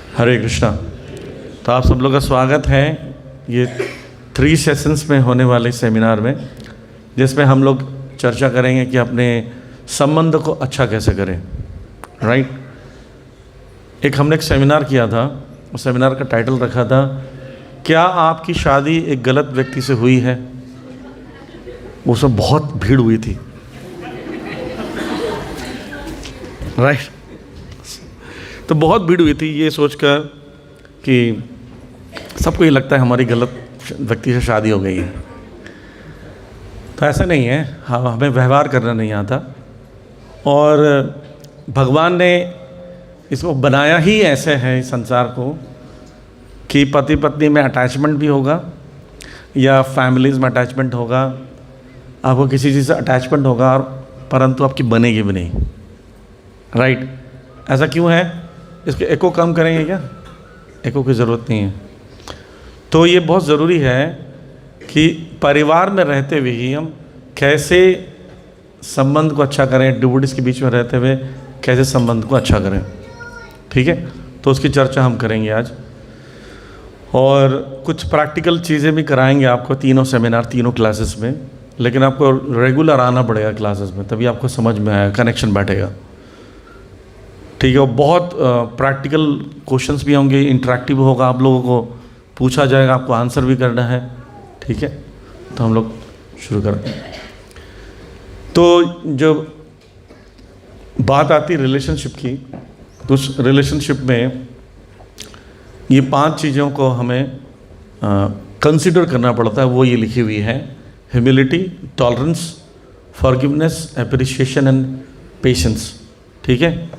हरे कृष्णा। तो आप सब लोग का स्वागत है ये 3 सेशंस में होने वाले सेमिनार में, जिसमें हम लोग चर्चा करेंगे कि अपने संबंध को अच्छा कैसे करें। राइट। हमने एक सेमिनार किया था, उस सेमिनार का टाइटल रखा था, क्या आपकी शादी एक गलत व्यक्ति से हुई है। उसमें बहुत भीड़ हुई थी। राइट। तो बहुत भीड़ हुई थी ये सोचकर कि सबको ये लगता है हमारी गलत व्यक्ति से शादी हो गई है। तो ऐसा नहीं है, हमें व्यवहार करना नहीं आता, और भगवान ने इसको बनाया ही ऐसे है इस संसार को कि पति पत्नी में अटैचमेंट भी होगा या फैमिलीज़ में अटैचमेंट होगा, आपको किसी चीज़ से अटैचमेंट होगा, और परंतु आपकी बनेगी भी नहीं। राइट। ऐसा क्यों है? इसके एको कम करेंगे क्या? एको की ज़रूरत नहीं है। तो ये बहुत ज़रूरी है कि परिवार में रहते हुए ही हम कैसे संबंध को अच्छा करें, डिवोटीज के बीच में रहते हुए कैसे संबंध को अच्छा करें। ठीक है, तो उसकी चर्चा हम करेंगे आज, और कुछ प्रैक्टिकल चीज़ें भी कराएंगे आपको तीनों सेमिनार, तीनों क्लासेस में। लेकिन आपको रेगुलर आना पड़ेगा क्लासेस में, तभी आपको समझ में आएगा, कनेक्शन बैठेगा। ठीक है। और बहुत प्रैक्टिकल क्वेश्चंस भी होंगे, इंटरेक्टिव होगा, आप लोगों को पूछा जाएगा, आपको आंसर भी करना है। ठीक है, तो हम लोग शुरू करते हैं। तो जो बात आती है रिलेशनशिप की, तो उस रिलेशनशिप में ये 5 चीज़ों को हमें कंसिडर करना पड़ता है। वो ये लिखी हुई है: humility, tolerance, forgiveness, appreciation and patience. ठीक है।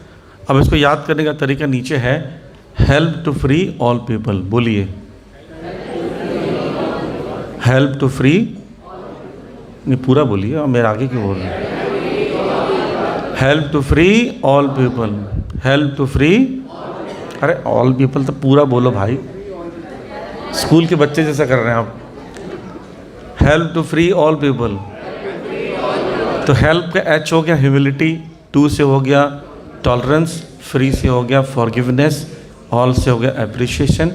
अब इसको याद करने का तरीका नीचे है, help to free all people. बोलिए, हेल्प टू फ्री, नहीं पूरा बोलिए, और मेरे आगे क्यों बोल रहे हैं? Help to free all people, help to free, अरे ऑल पीपल तो पूरा बोलो भाई, स्कूल के बच्चे जैसा कर रहे हैं आप। Help to free all people. तो हेल्प का एच हो गया ह्यूमिलिटी, 2 से हो गया टॉलरेंस, फ्री से हो गया फॉरगिवनेस, ऑल से हो गया एप्रिसिएशन,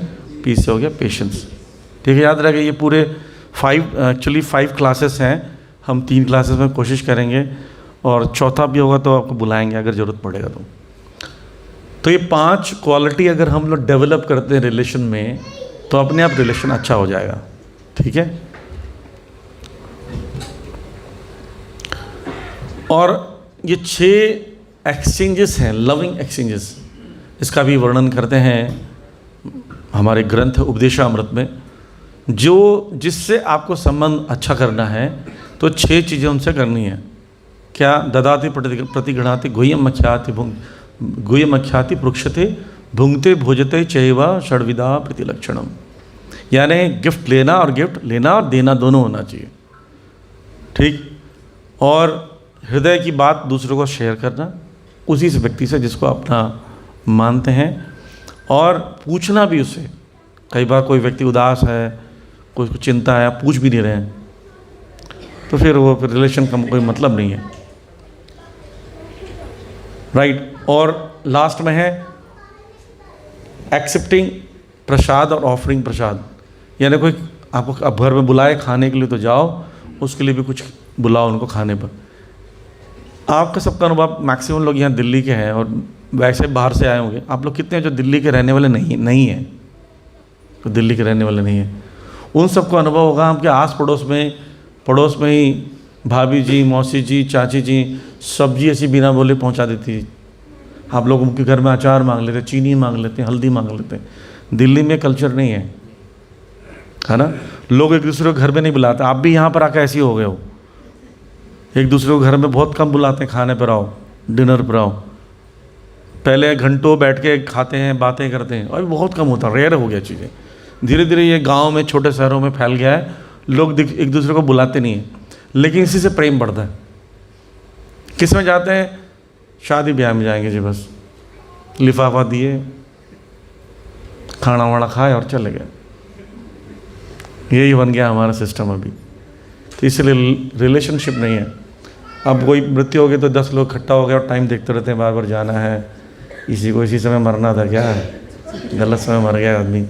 पी से हो गया पेशेंस। ठीक है, याद रखें ये पूरे 5 क्लासेस हैं। हम 3 क्लासेस में कोशिश करेंगे, और चौथा भी होगा तो आपको बुलाएंगे अगर ज़रूरत पड़ेगा तो ये 5 क्वालिटी अगर हम लोग डेवलप करते हैं रिलेशन में, तो अपने आप रिलेशन अच्छा हो जाएगा। ठीक है। और ये 6 एक्सचेंजेस हैं, लविंग एक्सचेंजेस, इसका भी वर्णन करते हैं हमारे ग्रंथ उपदेशामृत में। जो जिससे आपको संबंध अच्छा करना है तो 6 चीज़ें उनसे करनी है। क्या? ददाति प्रतिगृणाति, गुह्यम अख्याति पृक्षते, भुंगते भोजते चैवा षड्विधा प्रतिलक्षणम। यानी गिफ्ट लेना और गिफ्ट लेना और देना दोनों होना चाहिए। ठीक। और हृदय की बात दूसरों को शेयर करना, उसी से व्यक्ति से जिसको अपना मानते हैं, और पूछना भी उससे। कई बार कोई व्यक्ति उदास है, कोई चिंता है, आप पूछ भी नहीं रहे हैं, तो फिर रिलेशन का कोई मतलब नहीं है। राइट। और लास्ट में है एक्सेप्टिंग प्रसाद और ऑफरिंग प्रसाद। यानी कोई आपको अब घर में बुलाए खाने के लिए तो जाओ, उसके लिए भी कुछ बुलाओ उनको खाने पर। आपका सबका अनुभव, मैक्सिमम लोग यहाँ दिल्ली के हैं और वैसे बाहर से आए होंगे। आप लोग कितने हैं जो दिल्ली के रहने वाले नहीं हैं? तो दिल्ली के रहने वाले नहीं हैं, उन सबको अनुभव होगा आपके आस पड़ोस में ही भाभी जी, मौसी जी, चाची जी सब्जी ऐसी बिना बोले पहुँचा देती। आप लोग उनके घर में अचार मांग लेते, चीनी मांग लेते, हल्दी मांग लेते। दिल्ली में कल्चर नहीं है ना। लोग एक दूसरे को घर में नहीं बुलाते। आप भी यहाँ पर आकर ऐसे ही हो गए हो, एक दूसरे को घर में बहुत कम बुलाते हैं, खाने पर आओ, डिनर पर आओ। पहले घंटों बैठ के खाते हैं, बातें करते हैं, अभी बहुत कम होता, रेयर हो गया चीज़ें। धीरे धीरे ये गांव में, छोटे शहरों में फैल गया है, लोग एक दूसरे को बुलाते नहीं हैं, लेकिन इसी से प्रेम बढ़ता है। किस में जाते हैं? शादी ब्याह में जाएंगे जी, बस लिफाफा दिए, खाना वाना खाए और चले गए। यही बन गया हमारा सिस्टम अभी। तो इसलिए रिलेशनशिप नहीं है। अब कोई मृत्यु हो गई तो 10 लोग इकट्ठा हो गए और टाइम देखते रहते हैं, बार बार जाना है, इसी को इसी समय मरना था क्या है। गलत समय मर गया आदमी।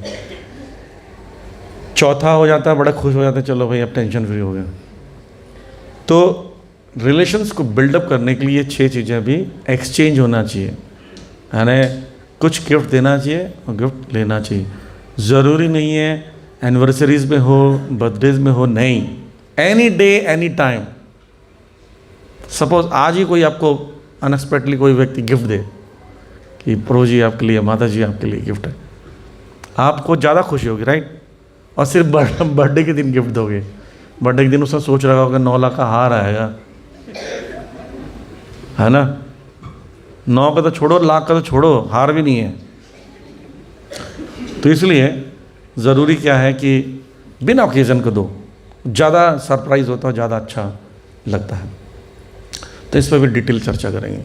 चौथा हो जाता है, बड़ा खुश हो जाता है, चलो भाई अब टेंशन फ्री हो गया। तो रिलेशंस को बिल्डअप करने के लिए 6 चीज़ें भी एक्सचेंज होना चाहिए, यानी कुछ गिफ्ट देना चाहिए और गिफ्ट लेना चाहिए। ज़रूरी नहीं है एनिवर्सरीज में हो, बर्थडेज में हो, नहीं, any day any time. Suppose आज ही कोई आपको अनएक्सपेक्टली कोई व्यक्ति गिफ्ट दे कि प्रो जी आपके लिए, माता जी आपके लिए गिफ्ट है, आपको ज़्यादा खुशी होगी, राइट। और सिर्फ बर्थडे के दिन गिफ्ट दोगे, बर्थडे के दिन उसने सोच रखा होगा 9 लाख का हार आएगा, है ना। 9 का तो छोड़ो, लाख का तो छोड़ो, हार भी नहीं है। तो इसलिए ज़रूरी क्या है कि बिना ओकेज़न को दो, ज़्यादा सरप्राइज़ होता है, ज़्यादा अच्छा लगता है। तो इस पर भी डिटेल चर्चा करेंगे।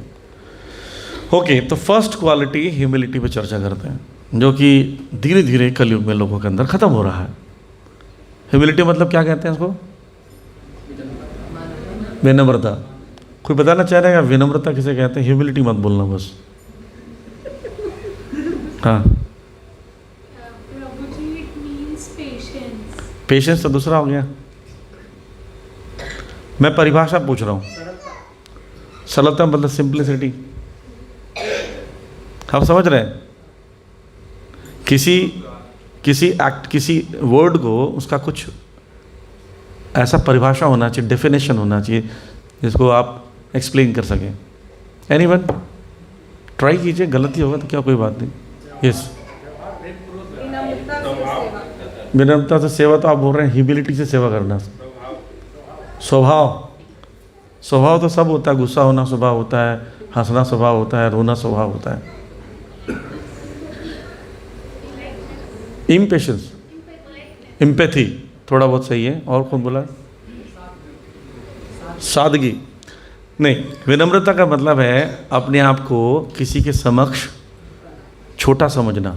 ओके, तो फर्स्ट क्वालिटी ह्यूमिलिटी पे चर्चा करते हैं, जो कि धीरे धीरे कलयुग में लोगों के अंदर ख़त्म हो रहा है। ह्यूमिलिटी मतलब क्या कहते हैं इसको? विनम्रता। कोई बताना चाह रहा है विनम्रता किसे कहते हैं? ह्यूमिलिटी मत बोलना बस। हाँ, पेशेंस तो दूसरा हो गया। मैं परिभाषा पूछ रहा हूँ। सरलता मतलब सिंप्लिसिटी। आप समझ रहे हैं? किसी वर्ड को उसका कुछ ऐसा परिभाषा होना चाहिए, डेफिनेशन होना चाहिए जिसको आप एक्सप्लेन कर सकें। एनीवन ट्राई कीजिए, गलती होगा तो क्या, कोई बात नहीं। यस, विनम्रता से सेवा तो आप बोल रहे हैं, ह्यूमिलिटी से सेवा करना। स्वभाव तो सब होता है, गुस्सा होना स्वभाव होता है, हंसना स्वभाव होता है, रोना स्वभाव होता है। इम्पेशेंस, एम्पैथी थोड़ा बहुत सही है। और कौन बोला? सादगी नहीं। विनम्रता का मतलब है अपने आप को किसी के समक्ष छोटा समझना,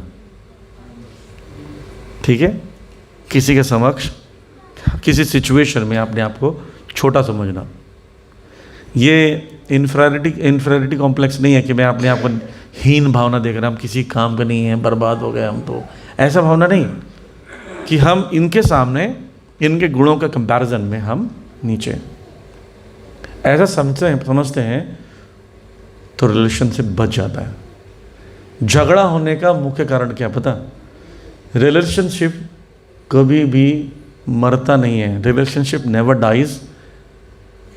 ठीक है। किसी के समक्ष, किसी सिचुएशन में अपने आप को छोटा समझना। ये इन्फीरियरिटी कॉम्प्लेक्स नहीं है कि मैं अपने आप को हीन भावना देख रहा, हम किसी काम का नहीं है, बर्बाद हो गए हम, तो ऐसा भावना नहीं कि हम इनके सामने इनके गुणों के कंपैरिजन में हम नीचे, ऐसा समझते हैं तो रिलेशनशिप बच जाता है। झगड़ा होने का मुख्य कारण क्या पता? रिलेशनशिप कभी भी मरता नहीं है। Relationship never dies,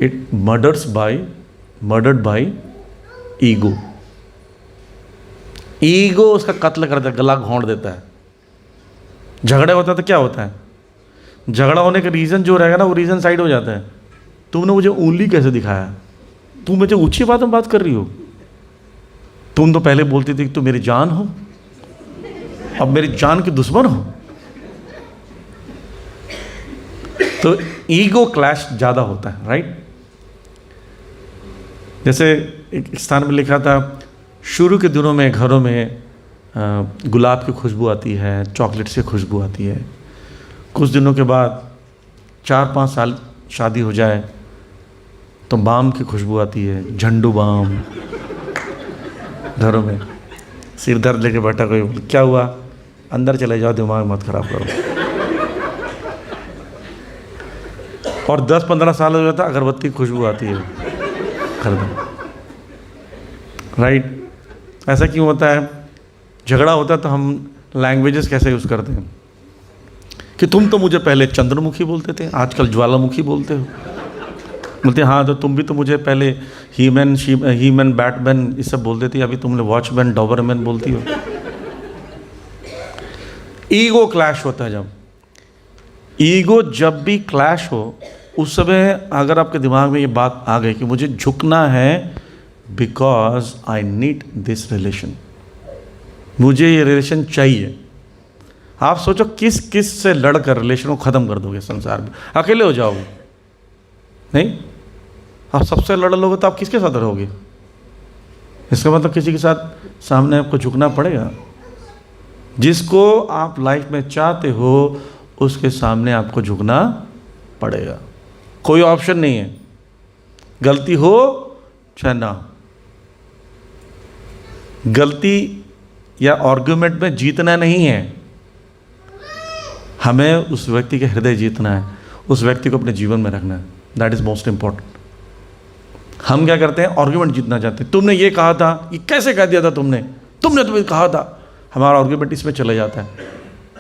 it murdered by ego. Ego उसका कत्ल कर देता है, गला घोंट देता है। झगड़ा होता है तो क्या होता है? झगड़ा होने का रीज़न जो रहेगा ना, वो रीज़न साइड हो जाता है। तुमने मुझे उंगली कैसे दिखाया? तुम मुझे ऊंची बात में बात कर रही हो। तुम तो पहले बोलती थी कि तुम मेरी जान हो, अब मेरी जान के दुश्मन हो। तो ईगो क्लैश ज़्यादा होता है, राइट। जैसे एक स्थान में लिखा था, शुरू के दिनों में घरों में गुलाब की खुशबू आती है, चॉकलेट से खुशबू आती है। कुछ दिनों के बाद 4-5 साल शादी हो जाए तो बाम की खुशबू आती है, झंडू बाम। घरों में सिर दर्द लेके बैठा कोई, क्या हुआ? अंदर चले जाओ, दिमाग मत खराब करो। और 10-15 साल हो जाता, अगरबत्ती की खुशबू आती है खरीदो, राइट। ऐसा क्यों होता है? झगड़ा होता है तो हम लैंग्वेजेस कैसे यूज़ करते हैं कि तुम तो मुझे पहले चंद्रमुखी बोलते थे, आजकल ज्वालामुखी बोलते हो। बोलते हाँ, तो तुम भी तो मुझे पहले हीमैन बैटमैन ये सब बोलते थे, अभी तुमने वॉचमैन डॉबरमैन बोलती हो। ईगो क्लैश होता है। जब ईगो जब भी क्लैश हो, उस समय अगर आपके दिमाग में ये बात आ गई कि मुझे झुकना है because I need this relation, मुझे ये रिलेशन चाहिए। आप सोचो किस किस से लड़कर रिलेशन को ख़त्म कर दोगे संसार में? अकेले हो जाओगे? नहीं, आप सबसे लड़ लोगे तो आप किसके साथ रहोगे? इसका मतलब किसी के साथ सामने आपको झुकना पड़ेगा। जिसको आप लाइफ में चाहते हो उसके सामने आपको झुकना पड़ेगा, कोई ऑप्शन नहीं है। गलती हो चाहे ना, गलती या आर्ग्यूमेंट में जीतना नहीं है, हमें उस व्यक्ति के हृदय जीतना है, उस व्यक्ति को अपने जीवन में रखना है। That is most important. हम क्या करते हैं, आर्ग्यूमेंट जीतना चाहते हैं। तुमने ये कहा था, ये कैसे कह दिया था तुमने तो कहा था। हमारा आर्ग्यूमेंट इसमें चले जाता है,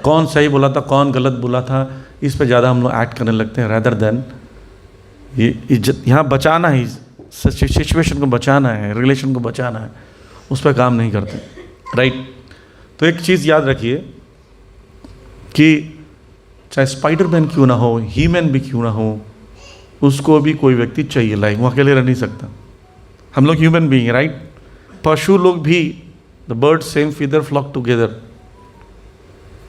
कौन सही बोला था कौन गलत बोला था, इस पे ज़्यादा हम लोग एक्ट करने लगते हैं रेदर देन ये इज्जत यहाँ बचाना है, सिचुएशन को बचाना है, रिलेशन को बचाना है, उस पर काम नहीं करते। राइट। तो एक चीज़ याद रखिए कि चाहे स्पाइडरमैन क्यों ना हो, ही मैन भी क्यों ना हो, उसको भी कोई व्यक्ति चाहिए लाइफ, वो अकेले रह नहीं सकता। हम लोग ह्यूमन बीइंग, राइट। पशु लोग भी, the bird same feather flock together.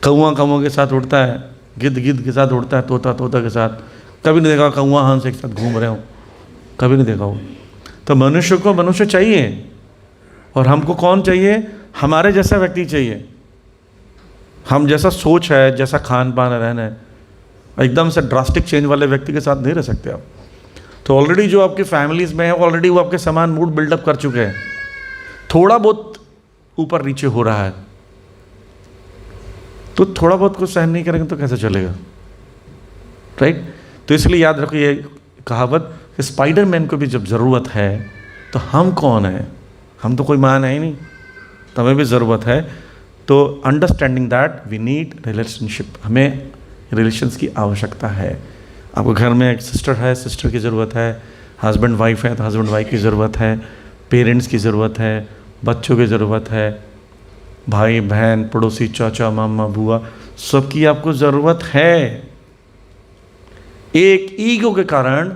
कौवा कौवा के साथ उड़ता है, गिद्ध गिद्ध के साथ उड़ता है, तोता तोता के साथ। कभी नहीं देखा कौवा हंस एक साथ घूम रहे हो, कभी नहीं देखा हो। तो मनुष्य को मनुष्य चाहिए, और हमको कौन चाहिए, हमारे जैसा व्यक्ति चाहिए। हम जैसा सोच है, जैसा खान पान है, रहना है, एकदम से ड्रास्टिक चेंज वाले व्यक्ति के साथ नहीं रह सकते आप। तो ऑलरेडी जो आपकी फैमिलीज में है, ऑलरेडी वो आपके समान मूड बिल्डअप कर चुके हैं। थोड़ा बहुत ऊपर नीचे हो रहा है तो थोड़ा बहुत कुछ सहन नहीं करेंगे तो कैसे चलेगा, राइट। तो इसलिए याद रखो ये कहावत कि स्पाइडरमैन को भी जब ज़रूरत है तो हम कौन है, हम तो कोई मान है ही नहीं, तो हमें भी ज़रूरत है। तो understanding that we need relationship, हमें रिलेशंस की आवश्यकता है। आपको घर में एक सिस्टर है, सिस्टर की ज़रूरत है, हस्बैंड वाइफ है तो हस्बैंड वाइफ की ज़रूरत है, पेरेंट्स की ज़रूरत है, बच्चों की ज़रूरत है, भाई बहन पड़ोसी चाचा मामा बुआ, सबकी आपको ज़रूरत है। एक ईगो के कारण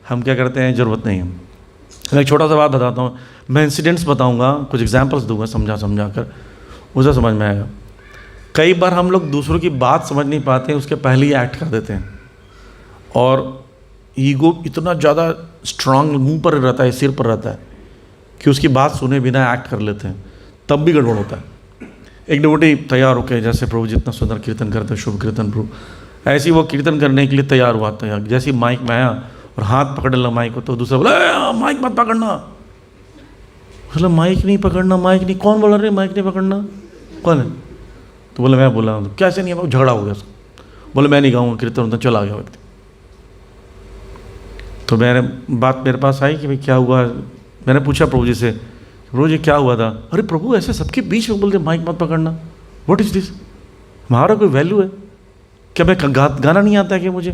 हम क्या करते हैं, ज़रूरत नहीं है। मैं एक छोटा सा बात बताता हूँ, मैं इंसिडेंट्स बताऊँगा, कुछ एग्जांपल्स दूंगा समझा कर, उसे समझ में आएगा। कई बार हम लोग दूसरों की बात समझ नहीं पाते हैं, उसके पहले ही एक्ट कर देते हैं, और ईगो इतना ज़्यादा स्ट्रांग मुंह पर रहता है, सिर पर रहता है कि उसकी बात सुने बिना एक्ट कर लेते हैं, तब भी गड़बड़ होता है। एक डिवोटी तैयार होकर, जैसे प्रभु जितना सुंदर कीर्तन करते हैं, शुभ कीर्तन प्रभु, ऐसे ही वो कीर्तन करने के लिए तैयार हुआ। जैसे ही माइक में आया और हाथ पकड़ लिया माइक को, तो दूसरा बोला माइक मत पकड़ना। बोला माइक नहीं पकड़ना, माइक नहीं, कौन बोला रे माइक नहीं पकड़ना, कौन है? तो बोले मैं बोला। कैसे नहीं है, झगड़ा हो गया उसको। बोले मैं नहीं गाऊंगा कीर्तन, तो चला गया व्यक्ति। तो बात मेरे पास आई कि भाई क्या हुआ। मैंने पूछा प्रभु जी से, प्रभु जी क्या हुआ था? अरे प्रभु ऐसे सबके बीच में बोलते माइक मत पकड़ना, व्हाट इज दिस? हमारा कोई वैल्यू है क्या? मैं गाना नहीं आता है कि मुझे?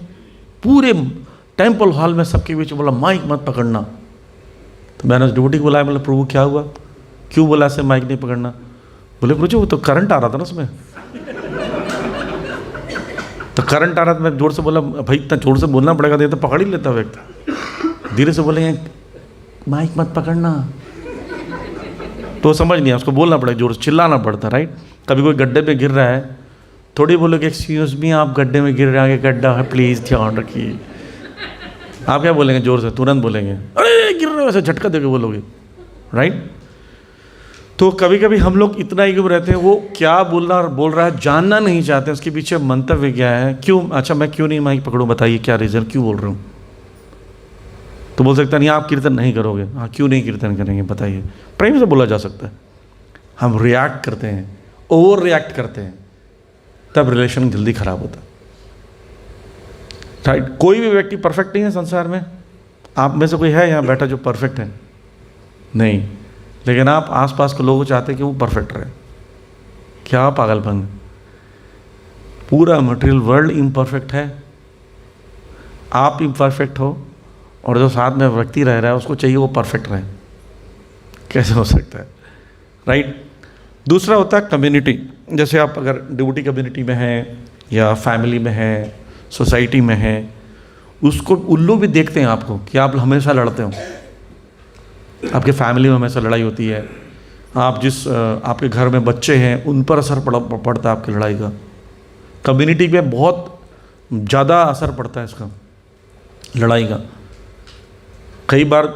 पूरे टेम्पल हॉल में सबके बीच में बोला माइक मत पकड़ना। तो मैंने उस ड्यूटी को बुलाया, बोला प्रभु क्या हुआ, क्यों बोला ऐसे माइक नहीं पकड़ना? बोले प्रभु जी वो तो करंट आ रहा था ना उसमें। तो करंट आ रहा था, मैं जोर से बोला भाई इतना जोर से बोलना पड़ेगा, तो पकड़ ही लेता व्यक्ति। धीरे से बोले माइक मत पकड़ना, तो समझ नहीं, उसको बोलना पड़ेगा, जोर से चिल्लाना पड़ता, राइट। कभी कोई गड्ढे पे गिर रहा है, थोड़ी बोलोगे एक्सक्यूज मी आप गड्ढे में गिर रहे हैं, गड्ढा है प्लीज़ ध्यान रखिए। आप क्या बोलेंगे? जोर से तुरंत बोलेंगे, अरे गिर रहे हो, ऐसे झटका देके बोलोगे, राइट। तो कभी कभी हम लोग इतना ईगो में रहते हैं, वो क्या बोल रहा है जानना नहीं चाहते, उसके पीछे मंतव्य क्या है, क्यों, अच्छा मैं क्यों नहीं माइक पकड़ूं, बताइए क्या रीज़न, क्यों बोल रहा हूँ? तो बोल सकता नहीं आप कीर्तन नहीं करोगे। हाँ क्यों नहीं कीर्तन करेंगे बताइए, प्रेम से बोला जा सकता है। हम रिएक्ट करते हैं, ओवर रिएक्ट करते हैं, तब रिलेशन जल्दी खराब होता है, राइट। कोई भी व्यक्ति परफेक्ट नहीं है संसार में। आप में से कोई है यहाँ बैठा जो परफेक्ट है? नहीं, लेकिन आप आसपास के लोग चाहते हैं कि वो परफेक्ट रहे। क्या पागलपन! पूरा मटेरियल वर्ल्ड इम्परफेक्ट है, आप इम्परफेक्ट हो, और जो साथ में व्यक्ति रह रहा है उसको चाहिए वो परफेक्ट रहे। कैसे हो सकता है, राइट। दूसरा होता है कम्युनिटी। जैसे आप अगर ड्यूटी कम्युनिटी में हैं या फैमिली में हैं, सोसाइटी में हैं, उसको उल्लू भी देखते हैं आपको कि आप हमेशा लड़ते हो, आपके फैमिली में हमेशा लड़ाई होती है, आप जिस आपके घर में बच्चे हैं उन पर असर पड़ता है आपकी लड़ाई का। कम्युनिटी पे बहुत ज़्यादा असर पड़ता है इसका, लड़ाई का। कई बार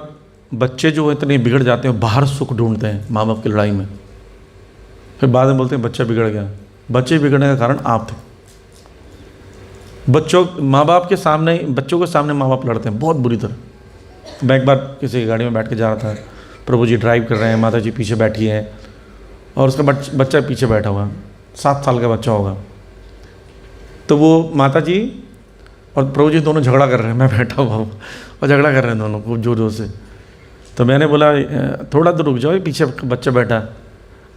बच्चे जो इतने बिगड़ जाते हैं, बाहर सुख ढूंढते हैं माँ बाप की लड़ाई में, फिर बाद में बोलते हैं बच्चा बिगड़ गया। बच्चे बिगड़ने का कारण आप थे। बच्चों के सामने माँ बाप लड़ते हैं बहुत बुरी तरह। मैं एक बार किसी गाड़ी में बैठ के जा रहा था, प्रभु जी ड्राइव कर रहे हैं, माता जी पीछे बैठी हैं, और उसका बच्चा पीछे बैठा हुआ, 7 साल का बच्चा होगा। तो वो माता जी और प्रभु जी दोनों झगड़ा कर रहे हैं, मैं बैठा हुआ हूँ और झगड़ा कर रहे हैं दोनों खूब जोर जोर से। तो मैंने बोला थोड़ा तो रुक जाओ, पीछे बच्चा बैठा।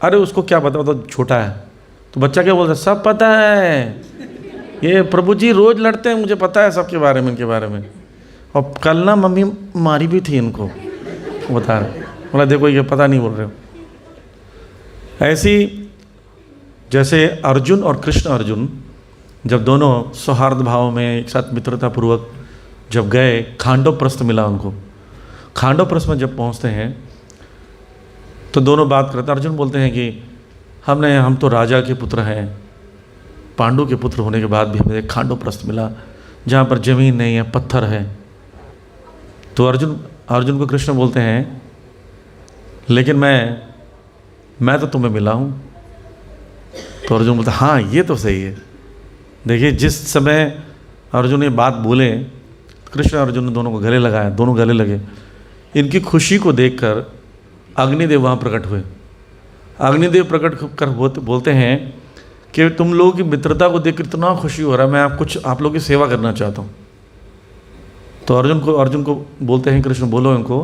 अरे उसको क्या पता, वो तो छोटा है। तो बच्चा क्या बोलता है, सब पता है, ये प्रभु जी रोज़ लड़ते हैं, मुझे पता है सबके बारे में, इनके बारे में। और कल ना मम्मी मारी भी थी इनको, बता रहे। बोला देखो ये पता नहीं बोल रहे हो। ऐसी जैसे अर्जुन और कृष्ण अर्जुन जब दोनों सौहार्द भाव में एक साथ मित्रता पूर्वक जब गए, खांडव मिला उनको। खांडव में जब पहुंचते हैं तो दोनों बात करते। अर्जुन बोलते हैं कि हम तो राजा के पुत्र हैं, पांडु के पुत्र होने के बाद भी हमें एक खांडव मिला जहाँ पर ज़मीन नहीं है, पत्थर है। तो अर्जुन को कृष्ण बोलते हैं लेकिन मैं तो तुम्हें मिला हूँ। तो अर्जुन बोलता हाँ ये तो सही है। देखिए जिस समय अर्जुन ये बात बोले, कृष्ण अर्जुन ने दोनों को गले लगाया, दोनों गले लगे। इनकी खुशी को देखकर अग्निदेव वहाँ प्रकट हुए। अग्निदेव प्रकट कर बोलते हैं कि तुम लोगों की मित्रता को देखकर इतना खुशी हो रहा है, मैं आप लोगों की सेवा करना चाहता हूँ। तो अर्जुन को बोलते हैं कृष्ण बोलो इनको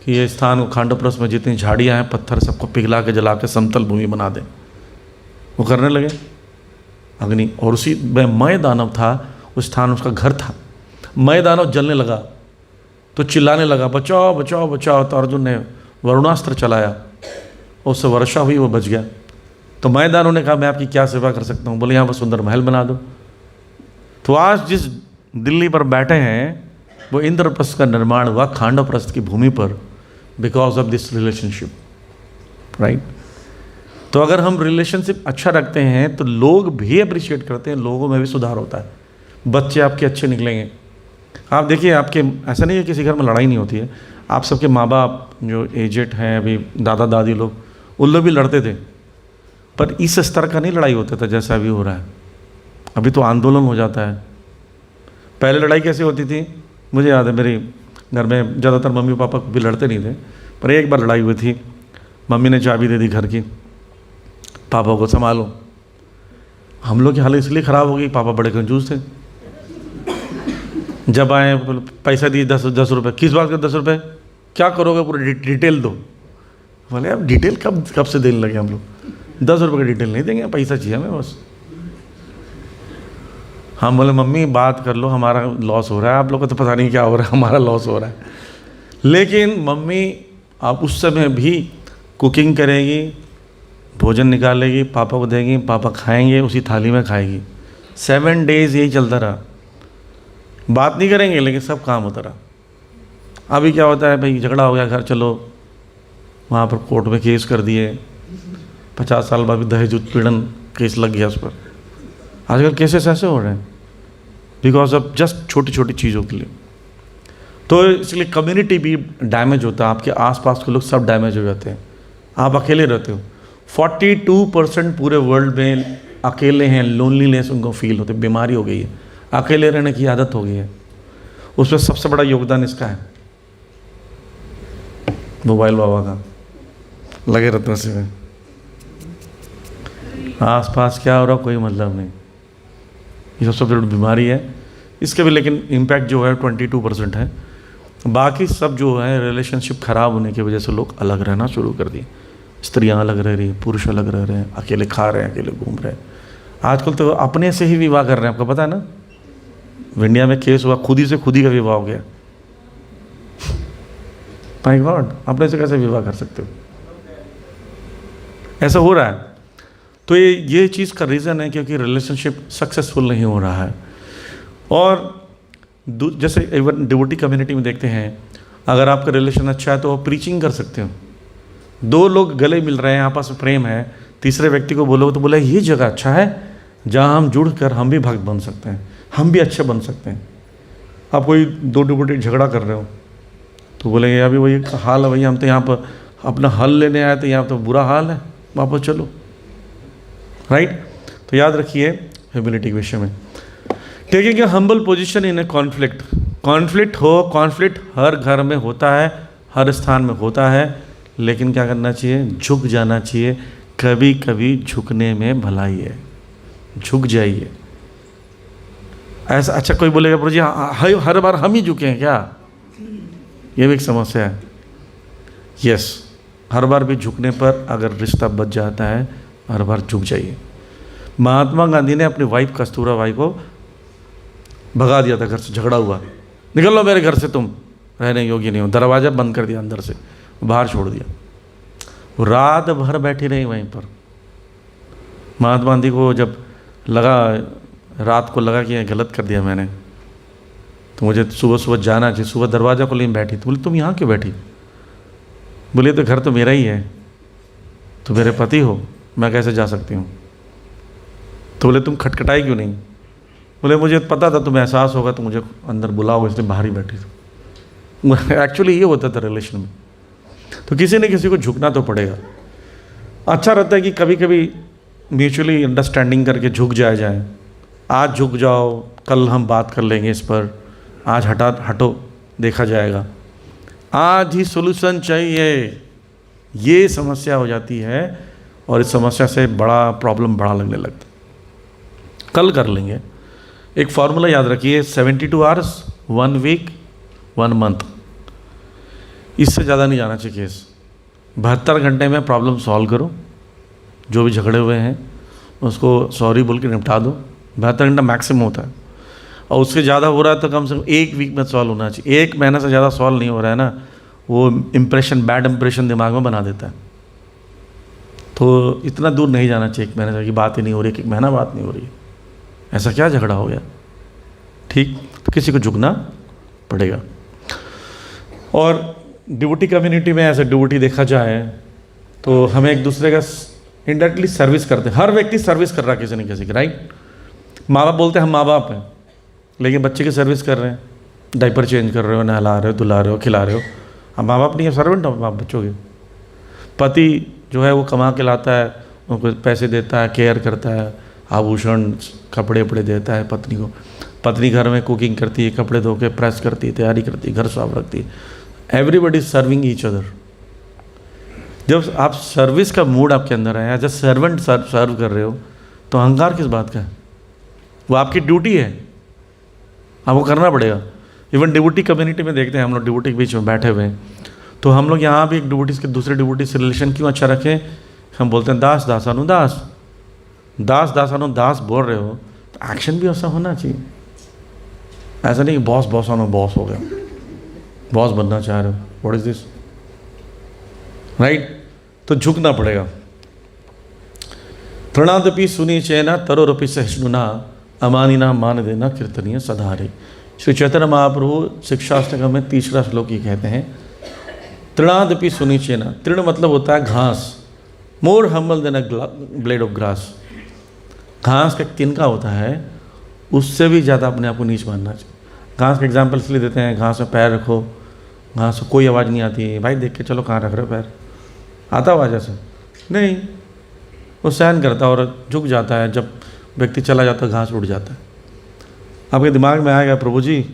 कि ये स्थान खांडव में जितनी झाड़ियाँ हैं, पत्थर सबको पिघला के जला के समतल भूमि बना दें। वो करने लगे अग्नि, और उसी में मय दानव था, उस स्थान उसका घर था। मय दानव जलने लगा तो चिल्लाने लगा बचाओ बचाओ बचाओ। तो अर्जुन ने वरुणास्त्र चलाया, उससे वर्षा हुई, वो बच गया। तो मय दानव ने कहा मैं आपकी क्या सेवा कर सकता हूँ। बोले यहाँ पर सुंदर महल बना दो। तो आज जिस दिल्ली पर बैठे हैं वो इंद्रप्रस्थ का निर्माण हुआ खांडवप्रस्थ की भूमि पर, because of this relationship, right. तो अगर हम रिलेशनशिप अच्छा रखते हैं तो लोग भी अप्रिशिएट करते हैं, लोगों में भी सुधार होता है, बच्चे आपके अच्छे निकलेंगे। आप देखिए आपके ऐसा नहीं है किसी घर में लड़ाई नहीं होती है, आप सबके माँ बाप जो एजेड हैं, अभी दादा दादी लोग, उन लोग भी लड़ते थे, पर इस स्तर का नहीं लड़ाई होता था जैसा अभी हो रहा है। अभी तो आंदोलन हो जाता है। पहले लड़ाई कैसे होती थी, मुझे याद है मेरे घर में ज़्यादातर मम्मी पापा भी लड़ते नहीं थे, पर एक बार लड़ाई हुई थी। मम्मी ने चाबी दे दी घर की, पापा को संभालो। हम लोग की हालत इसलिए ख़राब हो गई, पापा बड़े कंजूस थे। जब आए पैसा दिए 10 रुपये, किस बात के 10 रुपये, क्या करोगे, पूरी डिटेल दो। बोले अब डिटेल कब से देने लगे हम लोग, 10 रुपये की डिटेल नहीं देंगे, पैसा चाहिए हमें बस। हम बोले मम्मी बात कर लो, हमारा लॉस हो रहा है, आप लोग को तो पता नहीं क्या हो रहा है, हमारा लॉस हो रहा है। लेकिन मम्मी आप उस समय भी कुकिंग करेगी, भोजन निकालेगी, पापा को देगी, पापा खाएंगे, उसी थाली में खाएगी। 7 डेज़ यही चलता रहा, बात नहीं करेंगे लेकिन सब काम होता रहा। अभी क्या होता है भाई, झगड़ा हो गया घर, चलो वहाँ पर कोर्ट में केस कर दिए, 50 साल बाद भी दहेज उत्पीड़न केस लग गया उस पर। आजकल केसेस ऐसे हो रहे हैं बिकॉज ऑफ जस्ट छोटी छोटी चीज़ों के लिए। तो इसलिए कम्युनिटी भी डैमेज होता है, आपके आसपास के लोग सब डैमेज हो जाते हैं। आप अकेले रहते हो, 42% पूरे वर्ल्ड में अकेले हैं, लोनलीनेस उनको फील होती है, बीमारी हो गई है, अकेले रहने की आदत हो गई है। उसमें सबसे बड़ा योगदान इसका है, मोबाइल बाबा का, लगे रहते हैं उसी में। आसपास क्या हो रहा कोई मतलब नहीं, ये सबसे बड़ी बीमारी है। इसके भी लेकिन इम्पैक्ट जो है 22% है। बाकी सब जो है रिलेशनशिप ख़राब होने की वजह से लोग अलग रहना शुरू कर दिए। स्त्रियां अलग रह रही, पुरुष अलग रह रहे हैं, अकेले खा रहे हैं, अकेले घूम रहे हैं। आजकल तो अपने से ही विवाह कर रहे हैं, आपको पता है ना, इंडिया में केस हुआ, खुद ही का विवाह हो गया। माय गॉड, अपने से कैसे विवाह कर सकते हो, ऐसा हो रहा है। तो ये चीज़ का रीज़न है क्योंकि रिलेशनशिप सक्सेसफुल नहीं हो रहा है। और जैसे इवन डिवोटी कम्युनिटी में देखते हैं, अगर आपका रिलेशन अच्छा है तो आप प्रीचिंग कर सकते हो। 2 लोग गले मिल रहे हैं, आपस में प्रेम है, तीसरे व्यक्ति को बोलोगे तो बोला ये जगह अच्छा है जहाँ हम जुड़ कर हम भी भक्त बन सकते हैं, हम भी अच्छे बन सकते हैं। आप कोई 2 डिवोटी झगड़ा कर रहे हो तो बोलेंगे अभी वही हाल है भैया, हम तो यहाँ पर अपना हल लेने आए थे, यहाँ तो बुरा हाल है, वापस चलो, राइट। तो याद रखिए ह्यूमिलिटी के विषय में, taking a humble position in a conflict. Conflict हर घर में होता है, हर स्थान में होता है, लेकिन क्या करना चाहिए, झुक जाना चाहिए, कभी कभी झुकने में भलाई है, झुक जाइए। ऐसा अच्छा कोई बोलेगा प्रभु जी हर बार हम ही झुके हैं क्या? ये भी एक समस्या है। यस, हर बार भी झुकने पर अगर रिश्ता बच जाता है, हर बार झुक जाइए। महात्मा गांधी ने अपनी वाइफ कस्तूरा बाई को भगा दिया था घर से, झगड़ा हुआ, निकल लो मेरे घर से, तुम रहने योग्य नहीं हो। दरवाज़ा बंद कर दिया, अंदर से बाहर छोड़ दिया। वो रात भर बैठी रही वहीं पर। महात्मा गांधी को जब लगा, रात को लगा कि ये गलत कर दिया मैंने, तो मुझे सुबह सुबह जाना चाहिए, सुबह दरवाज़ा खोले बैठी। तो बोली तुम यहाँ क्यों बैठी? बोले तो घर तो मेरा ही है, तो मेरे पति हो, मैं कैसे जा सकती हूँ? तो बोले तुम खटखटाई क्यों नहीं? बोले मुझे पता था तुम्हें एहसास होगा तो मुझे अंदर बुलाओगे, इसलिए बाहर ही बैठी थी। एक्चुअली ये होता था रिलेशन में। तो किसी न किसी को झुकना तो पड़ेगा। अच्छा रहता है कि कभी कभी म्यूचुअली अंडरस्टैंडिंग करके झुक जाए। आज झुक जाओ, कल हम बात कर लेंगे इस पर, आज हटो देखा जाएगा। आज ही सॉल्यूशन चाहिए, ये समस्या हो जाती है और इस समस्या से बड़ा प्रॉब्लम बड़ा लगने लगता है। कल कर लेंगे। एक फार्मूला याद रखिए, 72 आवर्स 1 वीक 1 मंथ, इससे ज़्यादा नहीं जाना चाहिए केस। 72 घंटे में प्रॉब्लम सॉल्व करो, जो भी झगड़े हुए हैं उसको सॉरी बोल के निपटा दो। 72 घंटा मैक्सिमम होता है, और उससे ज़्यादा हो रहा है तो कम से कम 1 वीक में सॉल्व होना चाहिए। 1 महीने से ज़्यादा सॉल्व नहीं हो रहा है ना, वो इम्प्रेशन, बैड इम्प्रेशन दिमाग में बना देता है। तो इतना दूर नहीं जाना चाहिए 1 महीने से कि बात ही नहीं हो रही, 1 महीना बात नहीं हो रही है, ऐसा क्या झगड़ा हो गया? ठीक, तो किसी को झुकना पड़ेगा। और डिवोटी कम्युनिटी में ऐसे डिवोटी देखा जाए तो हमें एक दूसरे का इनडायरेक्टली सर्विस करते हैं। हर व्यक्ति सर्विस कर रहा है किसी न किसी की, राइट? माँ बाप बोलते हैं हम माँ बाप हैं, लेकिन बच्चे की सर्विस कर रहे हैं, डायपर चेंज कर रहे हो, नहला रहे हो, धुला रहे हो, खिला रहे हो। हम माँ बाप नहीं है, सर्वेंट हो आप बच्चों के। पति जो है वो कमा के लाता है, उनको पैसे देता है, केयर करता है, आभूषण कपड़े वपड़े देता है पत्नी को। पत्नी घर में कुकिंग करती है, कपड़े धो के प्रेस करती है, तैयारी करती है, घर साफ रखती है। Everybody is serving each other. जब आप सर्विस का मूड आपके अंदर है, एज ए सर्वेंट सर्व कर रहे हो, तो अहंकार किस बात का है? वो आपकी ड्यूटी है, आपको करना पड़ेगा। इवन डिवोटी कम्युनिटी में देखते हैं, हम लोग डिवोटी के बीच में बैठे हुए हैं, तो हम लोग यहाँ भी एक डिवोटी के दूसरे डिवोटी से रिलेशन क्यों अच्छा रखें? हम बोलते हैं दास दासानुदास, दास दासानुदास बोल रहे हो तो एक्शन भी ऐसा होना चाहिए। ऐसा नहीं बॉस बॉसानो बॉस हो गया, बॉस बनना चाह रहे हो, व्हाट इज दिस, राइट? तो झुकना पड़ेगा। तृणादपि सुनी चैना तरोरपि सहिष्णुना अमानिना मान देना कीर्तनीय सधारे। श्री चैतन्य महाप्रभु शिक्षाष्टकम में 3रा श्लोक ही कहते हैं, तृणादपि सुनी चैना। तृण मतलब होता है घास, more humble than a blade of grass. घास का तिनका होता है, उससे भी ज़्यादा अपने आप को नीच मानना चाहिए। घास का एग्जाम्पल इसलिए देते हैं, घास में पैर रखो, घास में कोई आवाज़ नहीं आती, भाई देख के चलो कहाँ रख रहे हो पैर, आता आवाज़ ऐसे नहीं, वो सहन करता और झुक जाता है। जब व्यक्ति चला जाता है घास उड़ जाता है। आपके दिमाग में आएगा प्रभु जी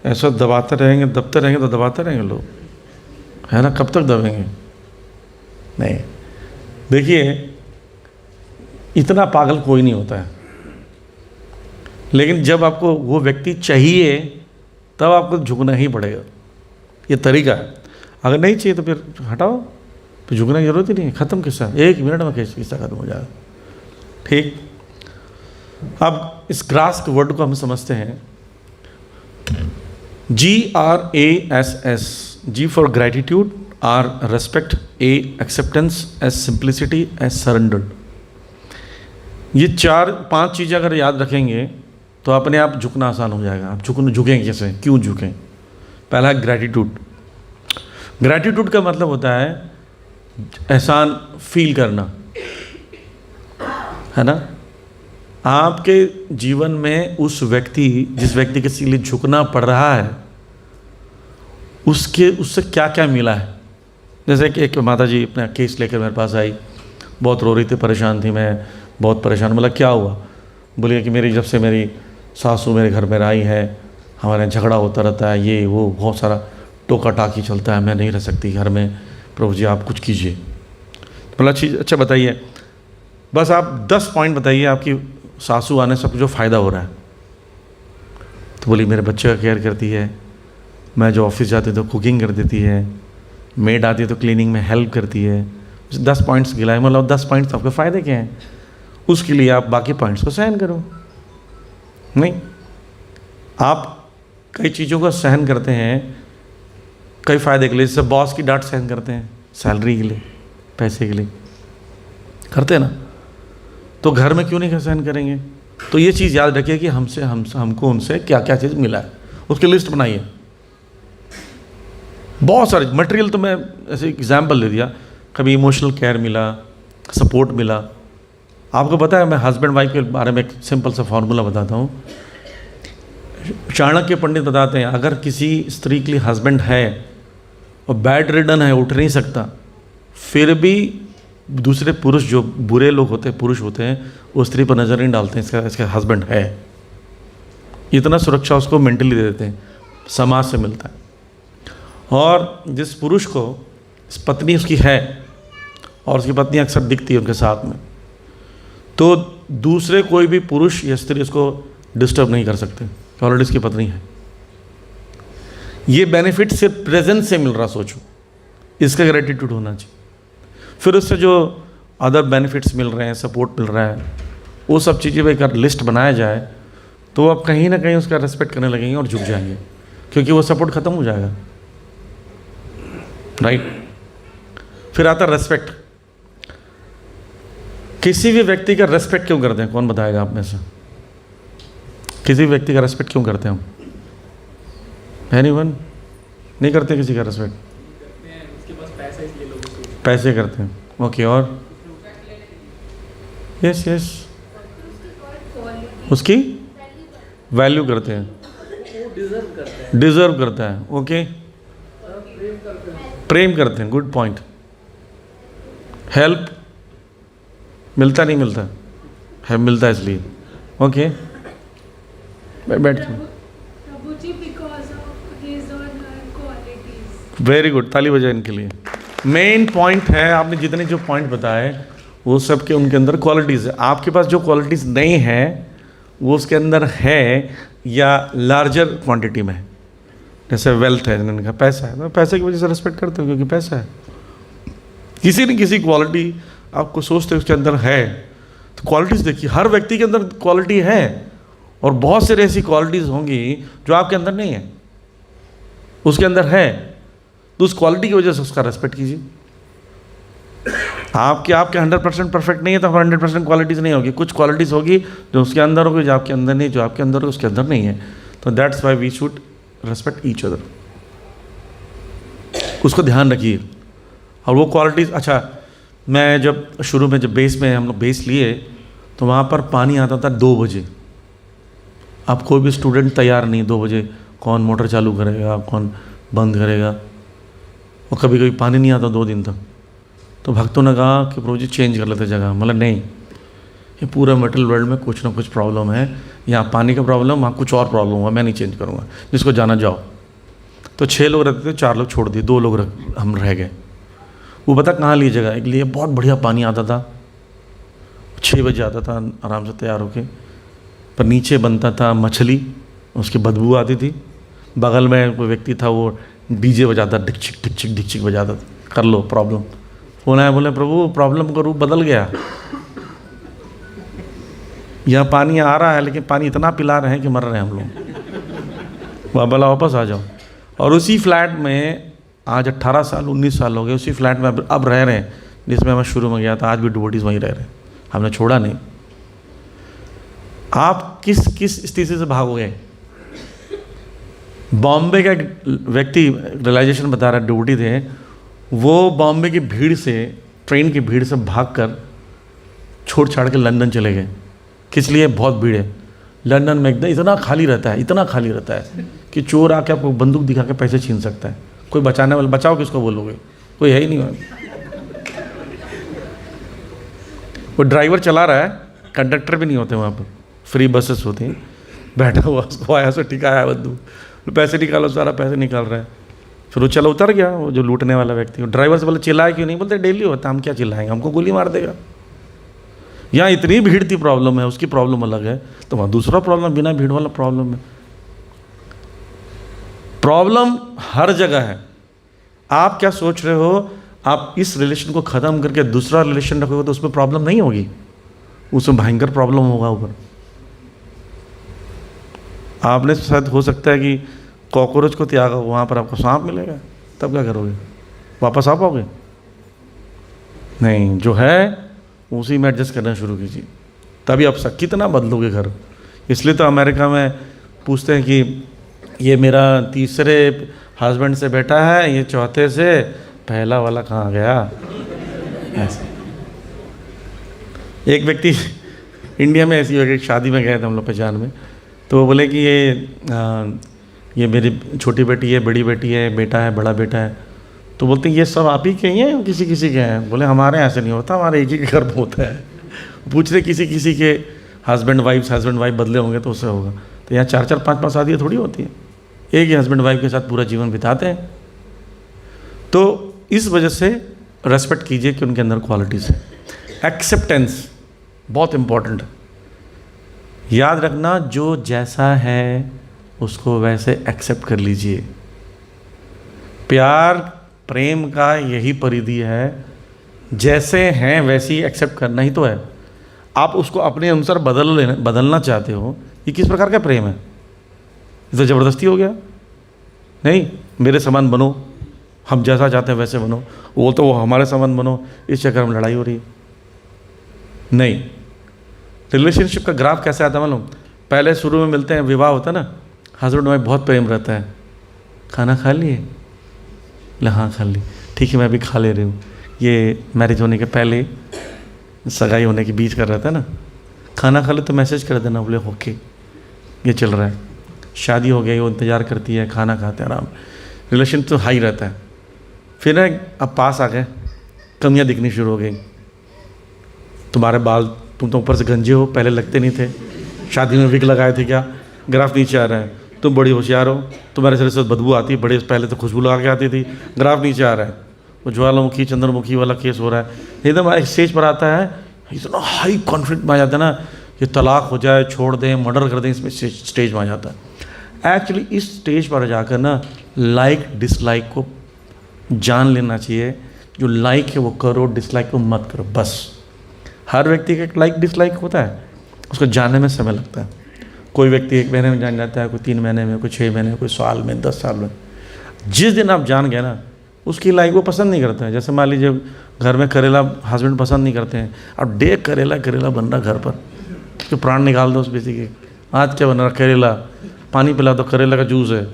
ऐसा दबाते रहेंगे, दबते रहेंगे तो दबाते रहेंगे लोग, है ना, कब तक दबेंगे? नहीं, देखिए इतना पागल कोई नहीं होता है, लेकिन जब आपको वो व्यक्ति चाहिए तब आपको झुकना ही पड़ेगा। ये तरीका है। अगर नहीं चाहिए तो फिर हटाओ, फिर झुकने की जरूरत ही नहीं है, ख़त्म किस्सा, 1 मिनट में किस्सा खत्म हो जाएगा। ठीक, अब इस ग्रास के वर्ड को हम समझते हैं, GRASS, G for gratitude, R respect, A acceptance, S simplicity, S surrender. ये 4-5 चीज़ें अगर याद रखेंगे तो अपने आप झुकना आसान हो जाएगा। आप झुकें कैसे, क्यों झुकें? पहला ग्रैटिट्यूड। ग्रैटिट्यूड का मतलब होता है एहसान फील करना, है ना। आपके जीवन में उस व्यक्ति, जिस व्यक्ति के लिए झुकना पड़ रहा है, उससे क्या क्या मिला है। जैसे कि एक माता जी अपना केस लेकर मेरे पास आई, बहुत रो रही थी, परेशान थी, मैं बहुत परेशान। बोला क्या हुआ? बोलिए कि जब से मेरी सासू मेरे घर में आई है, हमारे झगड़ा होता रहता है, ये वो बहुत सारा टोका टाकी चलता है, मैं नहीं रह सकती घर में, प्रभु जी आप कुछ कीजिए। बोला अच्छा बताइए। बस आप 10 पॉइंट बताइए आपकी सासू आने से जो फ़ायदा हो रहा है। तो बोली मेरे बच्चे का केयर करती है, मैं जो ऑफिस जाती तो कुकिंग कर देती है, मेड आती है तो क्लीनिंग में हेल्प करती है। 10 पॉइंट्स गिलाए, मतलब 10 पॉइंट्स आपके फ़ायदे क्या हैं, उसके लिए आप बाकी पॉइंट्स को सहन करो। नहीं, आप कई चीज़ों को सहन करते हैं कई फ़ायदे के लिए, जैसे बॉस की डांट सहन करते हैं सैलरी के लिए, पैसे के लिए करते हैं ना, तो घर में क्यों नहीं सहन करेंगे? तो ये चीज़ याद रखिए कि हमको उनसे क्या क्या चीज़ मिला है, उसकी लिस्ट बनाइए। बहुत सारे मटेरियल, तो मैं ऐसे एग्जाम्पल दे दिया, कभी इमोशनल केयर मिला, सपोर्ट मिला। आपको पता है, मैं हस्बैंड वाइफ के बारे में एक सिंपल सा फॉर्मूला बताता हूँ। चाणक्य पंडित बताते हैं, अगर किसी स्त्री के लिए हस्बैंड है और बेड रिडन है, उठ नहीं सकता, फिर भी दूसरे पुरुष जो बुरे लोग होते हैं, पुरुष होते हैं, वो स्त्री पर नज़र नहीं डालते हैं इसका हस्बैंड है। इतना सुरक्षा उसको मेंटली दे देते हैं, समाज से मिलता है। और जिस पुरुष को पत्नी उसकी है और उसकी पत्नी अक्सर दिखती है उनके साथ में, तो दूसरे कोई भी पुरुष या स्त्री उसको डिस्टर्ब नहीं कर सकते, ऑलरेडी उसकी पत्नी है। ये बेनिफिट सिर्फ प्रेजेंस से मिल रहा, सोचो, इसका ग्रेटिट्यूड होना चाहिए। फिर उससे जो अदर बेनिफिट्स मिल रहे हैं, सपोर्ट मिल रहा है, वो सब चीज़ें पे अगर लिस्ट बनाया जाए तो आप कहीं ना कहीं उसका रेस्पेक्ट करने लगेंगे और झुक जाएंगे, क्योंकि वो सपोर्ट खत्म हो जाएगा, राइट। फिर आता रेस्पेक्ट। किसी भी व्यक्ति का रेस्पेक्ट क्यों करते हैं, कौन बताएगा आप में से? किसी भी व्यक्ति का रेस्पेक्ट क्यों करते हैं हम? एनीवन? नहीं करते किसी का रेस्पेक्ट? पैसे करते हैं, ओके। और यस यस, उसकी वैल्यू करते हैं, डिजर्व करता है, ओके। प्रेम करते हैं, गुड पॉइंट। हेल्प मिलता नहीं मिलता है, मिलता है इसलिए, ओके। बैठ के वेरी गुड, ताली बजाए इनके लिए। मेन पॉइंट है, आपने जितने जो पॉइंट बताए वो सब के उनके अंदर क्वालिटीज़ है। आपके पास जो क्वालिटीज़ नहीं है वो उसके अंदर है, या लार्जर क्वांटिटी में है। जैसे वेल्थ है, जिन्होंने कहा पैसा है, तो पैसे की वजह से रिस्पेक्ट करते हो क्योंकि पैसा है। किसी न किसी क्वालिटी आपको सोचते हो उसके अंदर है, तो क्वालिटीज़ देखिए, हर व्यक्ति के अंदर क्वालिटी है, और बहुत सारी ऐसी क्वालिटीज़ होंगी जो आपके अंदर नहीं है, उसके अंदर है, तो उस क्वालिटी की वजह से उसका रेस्पेक्ट कीजिए। आपके 100% परफेक्ट नहीं है तो 100% क्वालिटीज़ नहीं होगी, कुछ क्वालिटीज़ होगी जो उसके अंदर होगी, जो आपके अंदर नहीं, जो आपके अंदर होगी उसके अंदर नहीं है। तो that's why we should respect each other, उसको ध्यान रखिए। और वो क्वालिटीज़, अच्छा, मैं जब शुरू में, जब बेस में हम लोग बेस लिए, तो वहाँ पर पानी आता था 2 बजे। अब कोई भी स्टूडेंट तैयार नहीं, 2 बजे कौन मोटर चालू करेगा, कौन बंद करेगा, और कभी कभी पानी नहीं आता 2 दिन तक। तो भक्तों ने कहा कि प्रभु जी चेंज कर लेते जगह। मतलब नहीं, ये पूरा मटेरियल वर्ल्ड में कुछ ना कुछ प्रॉब्लम है, यहाँ पानी का प्रॉब्लम, वहाँ कुछ और प्रॉब्लम हुआ, मैं नहीं चेंज करूँगा, जिसको जाना जाओ। तो 6 लोग रहते थे, 4 लोग छोड़ दिए, 2 लोग हम रह गए। वो पता कहाँ ली जगह, एक लिए बहुत बढ़िया पानी आता था, 6 बजे आता था आराम से तैयार होके, पर नीचे बनता था मछली, उसकी बदबू आती थी। बगल में कोई व्यक्ति था, वो डीजे बजाता, डिकचिक डिकचिक डिकचिक बजाता था, कर लो प्रॉब्लम। फोन आया, बोले प्रभु प्रॉब्लम का रूप बदल गया, यहाँ पानी आ रहा है लेकिन पानी इतना पिला रहे हैं कि मर रहे हैं हम लोग, वहाँ बोला वापस आ जाओ। और उसी फ्लैट में आज 18 साल 19 साल हो गए, उसी फ्लैट में अब रह रहे हैं जिसमें मैं शुरू में गया था। आज भी डिवोटीज वहीं रह रहे हैं, हमने छोड़ा नहीं। आप किस स्थिति से भागोगे? बॉम्बे का एक व्यक्ति रियलाइजेशन बता रहा है, डिवोटी थे, वो बॉम्बे की भीड़ से, ट्रेन की भीड़ से भागकर छोड़ छाड़ के लंदन चले गए। किस लिए? बहुत भीड़ है लंदन में, एकदम इतना खाली रहता है, इतना खाली रहता है कि चोर आके आपको बंदूक दिखा के पैसे छीन सकता है। कोई बचाने वाला, बचाओ किसको बोलोगे, कोई है ही नहीं। वो ड्राइवर चला रहा है, कंडक्टर भी नहीं होते वहाँ पर, फ्री बसेस होती हैं, बैठा हुआ उसको आया से टिकाया बंदूक, पैसे निकालो, सारा पैसे निकाल रहा है। फिर वो चला उतर गया, वो जो लूटने वाला व्यक्ति। ड्राइवर से बोले चिल्लाए क्यों नहीं? बोलते डेली होता, हम क्या चिल्लाएंगे, हमको गोली मार देगा। यहाँ इतनी भीड़ थी, प्रॉब्लम है, उसकी प्रॉब्लम अलग है, तो वहाँ दूसरा प्रॉब्लम, बिना भीड़ वाला प्रॉब्लम है। प्रॉब्लम हर जगह है। आप क्या सोच रहे हो, आप इस रिलेशन को ख़त्म करके दूसरा रिलेशन रखोगे तो उसमें प्रॉब्लम नहीं होगी, उसमें भयंकर प्रॉब्लम होगा ऊपर। आपने शायद हो सकता है कि कॉकरोच को त्यागा, वहाँ पर आपको सांप मिलेगा, तब क्या करोगे? वापस आ पाओगे? नहीं, जो है उसी में एडजस्ट करना शुरू कीजिए, तभी आप कितना बदलोगे घर। इसलिए तो अमेरिका में पूछते हैं कि ये मेरा तीसरे हस्बैंड से बेटा है, ये चौथे से, पहला वाला कहाँ गया। ऐसे एक व्यक्ति इंडिया में ऐसी एक शादी में गए थे हम लोग पहचान में, तो वो बोले कि ये मेरी छोटी बेटी है, बड़ी बेटी है, बेटा है, बड़ा बेटा है। तो बोलते हैं ये सब आप ही के ही हैं, किसी किसी के हैं? बोले हमारे ऐसे नहीं होता, हमारे एक ही के घर में होता है। पूछ रहे किसी किसी के हस्बैंड वाइफ बदले होंगे तो उससे होगा। तो यहाँ 4-4 5-5 शादियाँ थोड़ी होती हैं, एक ही हस्बैंड वाइफ के साथ पूरा जीवन बिताते हैं। तो इस वजह से रेस्पेक्ट कीजिए कि उनके अंदर क्वालिटीज़ है। एक्सेप्टेंस बहुत इम्पॉर्टेंट है। याद रखना, जो जैसा है उसको वैसे एक्सेप्ट कर लीजिए। प्यार प्रेम का यही परिधि है, जैसे हैं वैसे ही एक्सेप्ट करना ही तो है। आप उसको अपने अनुसार बदलना चाहते हो, ये किस प्रकार का प्रेम है? ये तो ज़बरदस्ती हो गया। नहीं, मेरे समान बनो, हम जैसा चाहते हैं वैसे बनो, वो तो वो हमारे समान बनो, इस चक्कर में लड़ाई हो रही है। नहीं, रिलेशनशिप का ग्राफ कैसे आता है मालूम? पहले शुरू में मिलते हैं, विवाह होता है ना, हस्बैंड वाइफ बहुत प्रेम रहता है। खाना खा लिए? हाँ खा ली। ठीक है, मैं भी खा ले रही हूँ। ये मैरिज होने के पहले, सगाई होने के बीच कर रहता है ना, खाना खा ले तो मैसेज कर देना, बोले ओके ये चल रहा है। शादी हो गई, वो इंतज़ार करती है, खाना खाते हैं, आराम, रिलेशन तो हाई रहता है। फिर ना अब पास आ गए, कमियाँ दिखनी शुरू हो गई। तुम्हारे बाल, तुम तो ऊपर से गंजे हो, पहले लगते नहीं थे, शादी में विग लगाए थे क्या, ग्राफ नीचे आ रहा है। तुम बड़ी होशियार हो, तुम्हारे शरीर से बदबू आती है, बड़े पहले तो खुशबू लगा के आती थी, ग्राफ नीचे आ रहा है। वो ज्वालामुखी चंद्रमुखी वाला केस हो रहा है। एकदम एक स्टेज पर आता है, इतना हाई कॉन्फ्लिक्ट में आ जाता है ना, ये तलाक हो जाए, छोड़ दें, मर्डर कर दें, इसमें स्टेज में आ जाता है। एक्चुअली इस स्टेज पर जाकर ना लाइक डिसलाइक को जान लेना चाहिए। जो लाइक है वो करो, डिसलाइक को मत करो, बस। हर व्यक्ति का एक लाइक डिसलाइक होता है, उसको जानने में समय लगता है। कोई व्यक्ति 1 महीने में जान जाता है, कोई 3 महीने में, कोई 6 महीने में, कोई साल में, 10 साल में। जिस दिन आप जान गए ना, उसकी लाइक वो पसंद नहीं करता है। जैसे मान लीजिए घर में करेला हस्बैंड पसंद नहीं करते हैं, अब डेक करेला बन रहा घर पर, तो प्राण निकाल दो उस बेसी के। आज क्या बन रहा? करेला। पानी पिला दो, करेला का जूस है।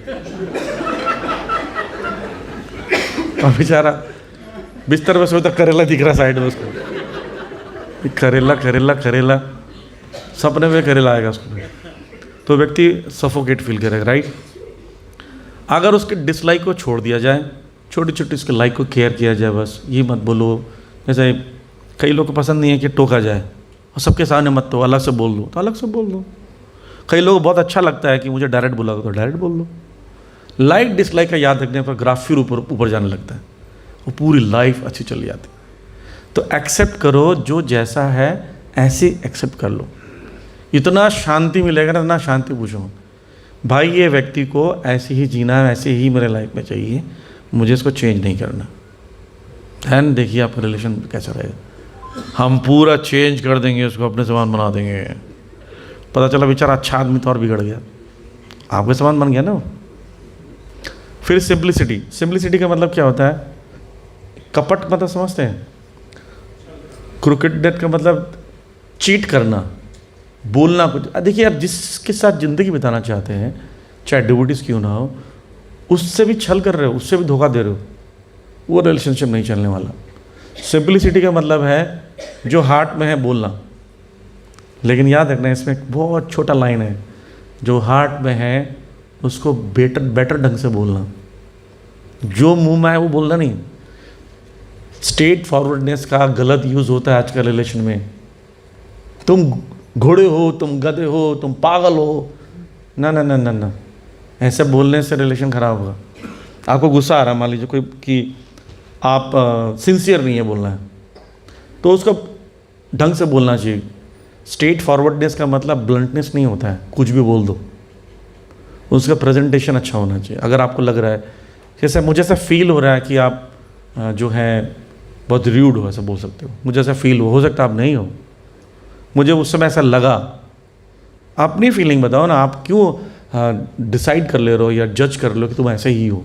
और बेचारा बिस्तर में सोता, करेला दिख रहा साइड में उसको, करेला करेला करेला, सपने में करेला आएगा उसको, तो व्यक्ति सफोकेट फील करेगा, राइट। अगर उसके डिसलाइक को छोड़ दिया जाए, छोटी छोटी उसके लाइक को केयर किया जाए, बस ये मत बोलो। जैसे कई लोग को पसंद नहीं है कि टोका जाए, और सबके सामने मत, तो अलग से बोल दो, तो अलग से बोल दो। कई लोग बहुत अच्छा लगता है कि मुझे डायरेक्ट बोला तो डायरेक्ट बोल दो। लाइक डिसलाइक का याद रखने पर ग्राफ फिर ऊपर जाने लगता है, वो पूरी लाइफ अच्छी चली जाती है। तो एक्सेप्ट करो, जो जैसा है ऐसे एक्सेप्ट कर लो, इतना शांति मिलेगा ना, इतना शांति पूछो भाई, ये व्यक्ति को ऐसे ही जीना है, ऐसे ही मेरे लाइफ में चाहिए, मुझे इसको चेंज नहीं करना। ध्यान देखिए आपका रिलेशन कैसा रहेगा। हम पूरा चेंज कर देंगे, उसको अपने समान बना देंगे, पता चला बेचारा अच्छा आदमी तो और बिगड़ गया, आपके समान बन गया ना। फिर सिंप्लिसिटी। सिंप्लिसिटी का मतलब क्या होता है? कपट मतलब समझते हैं? क्रूकेडनेस का मतलब चीट करना, बोलना कुछ। देखिए, आप जिसके साथ ज़िंदगी बिताना चाहते हैं, चाहे डिवोटीज़ क्यों ना हो, उससे भी छल कर रहे हो, उससे भी धोखा दे रहे हो, वो रिलेशनशिप नहीं चलने वाला। सिंप्लिसिटी का मतलब है जो हार्ट में है बोलना, लेकिन याद रखना इसमें एक बहुत छोटा लाइन है, जो हार्ट में है उसको बेटर ढंग से बोलना, जो मुंह में आए वो बोलना नहीं। स्ट्रेट फॉरवर्डनेस का गलत यूज़ होता है आजकल रिलेशन में। तुम घोड़े हो, तुम गधे हो, तुम पागल हो, ना ना ना ना ना, ऐसे बोलने से रिलेशन खराब होगा। आपको गुस्सा आ रहा है, मान लीजिए कोई कि आप सिंसियर नहीं है बोलना है, तो उसको ढंग से बोलना चाहिए। स्ट्रेट फॉरवर्डनेस का मतलब ब्लंटनेस नहीं होता है, कुछ भी बोल दो, उसका प्रेजेंटेशन अच्छा होना चाहिए। अगर आपको लग रहा है, जैसे मुझे ऐसा फील हो रहा है कि आप जो है बहुत र्यूड हो, ऐसा बोल सकते हो, मुझे ऐसा फील हो सकता है आप नहीं हो, मुझे उस समय ऐसा लगा, अपनी फीलिंग बताओ ना, आप क्यों डिसाइड कर ले रहे हो या जज कर लो कि तुम ऐसे ही हो।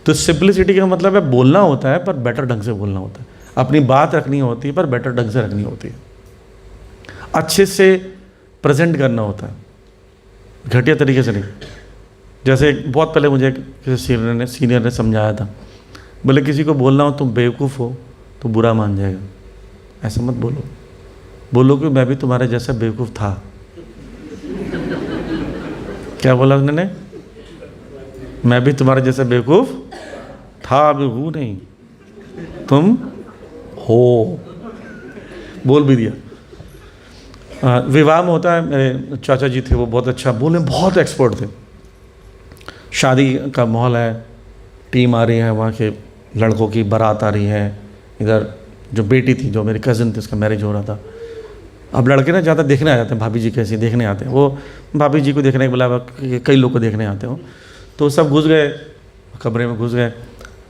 तो सिंप्लिसिटी का मतलब है बोलना होता है पर बेटर ढंग से बोलना होता है, अपनी बात रखनी होती है पर बेटर ढंग से रखनी होती है, अच्छे से प्रेजेंट करना होता है, घटिया तरीके से नहीं। जैसे बहुत पहले मुझे किसी सीनियर ने समझाया था, बोले किसी को बोलना हो तुम बेवकूफ़ हो तो बुरा मान जाएगा, ऐसा मत बोलो, बोलो कि मैं भी तुम्हारे जैसा बेवकूफ़ था। क्या बोला उन्होंने? मैं भी तुम्हारे जैसा बेवकूफ़ था, अभी हूँ नहीं, तुम हो, बोल भी दिया। विवाह में होता है, मेरे चाचा जी थे, वो बहुत अच्छा बोलने, बहुत एक्सपर्ट थे। शादी का माहौल है, टीम आ रही है, वहाँ के लड़कों की बारात आ रही है, इधर जो बेटी थी, जो मेरी कज़न थी, उसका मैरिज हो रहा था। अब लड़के ना ज़्यादा देखने आ जाते हैं, भाभी जी कैसी देखने आते हैं, वो भाभी जी को देखने के बुलावा कई लोग को देखने आते हो, तो सब घुस गए कमरे में, घुस गए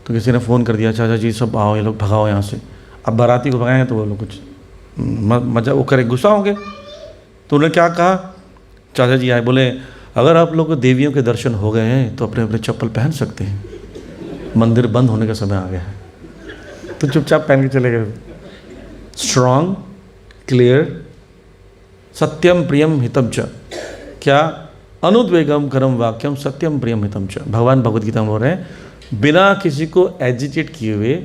तो किसी ने फ़ोन कर दिया, चाचा जी सब आओ, ये लोग भगाओ यहाँ से। अब बाराती को भगाएंगे तो वो लोग कुछ मजा वो करे, गुस्सा होंगे। तो उन्होंने क्या कहा, चाचा जी आए, बोले अगर आप लोग को देवियों के दर्शन हो गए हैं तो अपने अपने चप्पल पहन सकते हैं, मंदिर बंद होने का समय आ गया है। तो चुपचाप पहन के चले गए। स्ट्रॉन्ग, क्लियर, सत्यम प्रियम हितम च, क्या अनुद्वेगम करम वाक्यम सत्यम प्रियम हितम च। भगवान भगवद गीता में बोल रहे हैं बिना किसी को एजिटेट किए हुए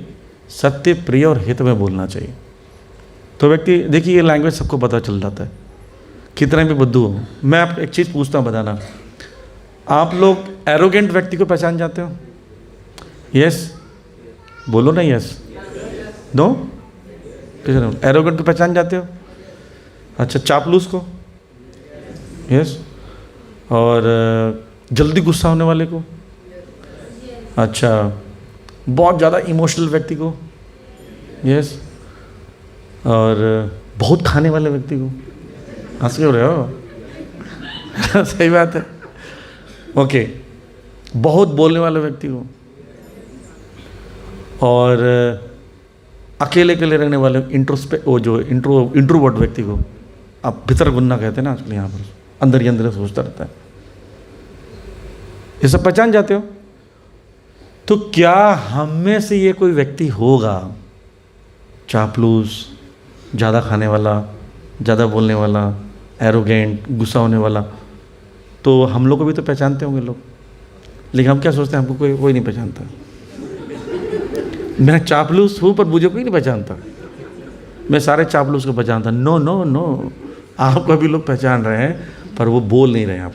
सत्य, प्रिय और हित में बोलना चाहिए। तो व्यक्ति देखिए, ये लैंग्वेज सबको पता चल जाता है, कितना भी बुद्धू हो। मैं आपको एक चीज़ पूछता हूँ, बताना, आप लोग एरोगेंट व्यक्ति को पहचान जाते हो? यस बोलो ना, यस नो, एरोगेंट को पहचान जाते हो? अच्छा, चापलूस को? यस। और जल्दी गुस्सा होने वाले को? अच्छा, बहुत ज़्यादा इमोशनल व्यक्ति को? यस। और बहुत खाने वाले व्यक्ति को? हंस क्यों रहे हो? सही बात है। ओके, बहुत बोलने वाले व्यक्ति को? और अकेले अकेले रहने वाले इंट्रोवर्ट व्यक्ति को? आप भीतर गुन्ना कहते हैं ना आजकल, यहाँ पर अंदर ही अंदर सोचता रहता है, ये सब पहचान जाते हो? तो क्या हम में से ये कोई व्यक्ति होगा चापलूस, ज़्यादा खाने वाला, ज़्यादा बोलने वाला, एरोगेंट, गुस्सा होने वाला? तो हम लोग को भी तो पहचानते होंगे लोग, लेकिन हम क्या सोचते हैं, हमको कोई नहीं पहचानता। मैं चापलूस हूँ पर मुझे कोई नहीं पहचानता, मैं सारे चापलूस को पहचानता। नो नो नो, आपको भी लोग पहचान रहे हैं पर वो बोल नहीं रहे हैं आप,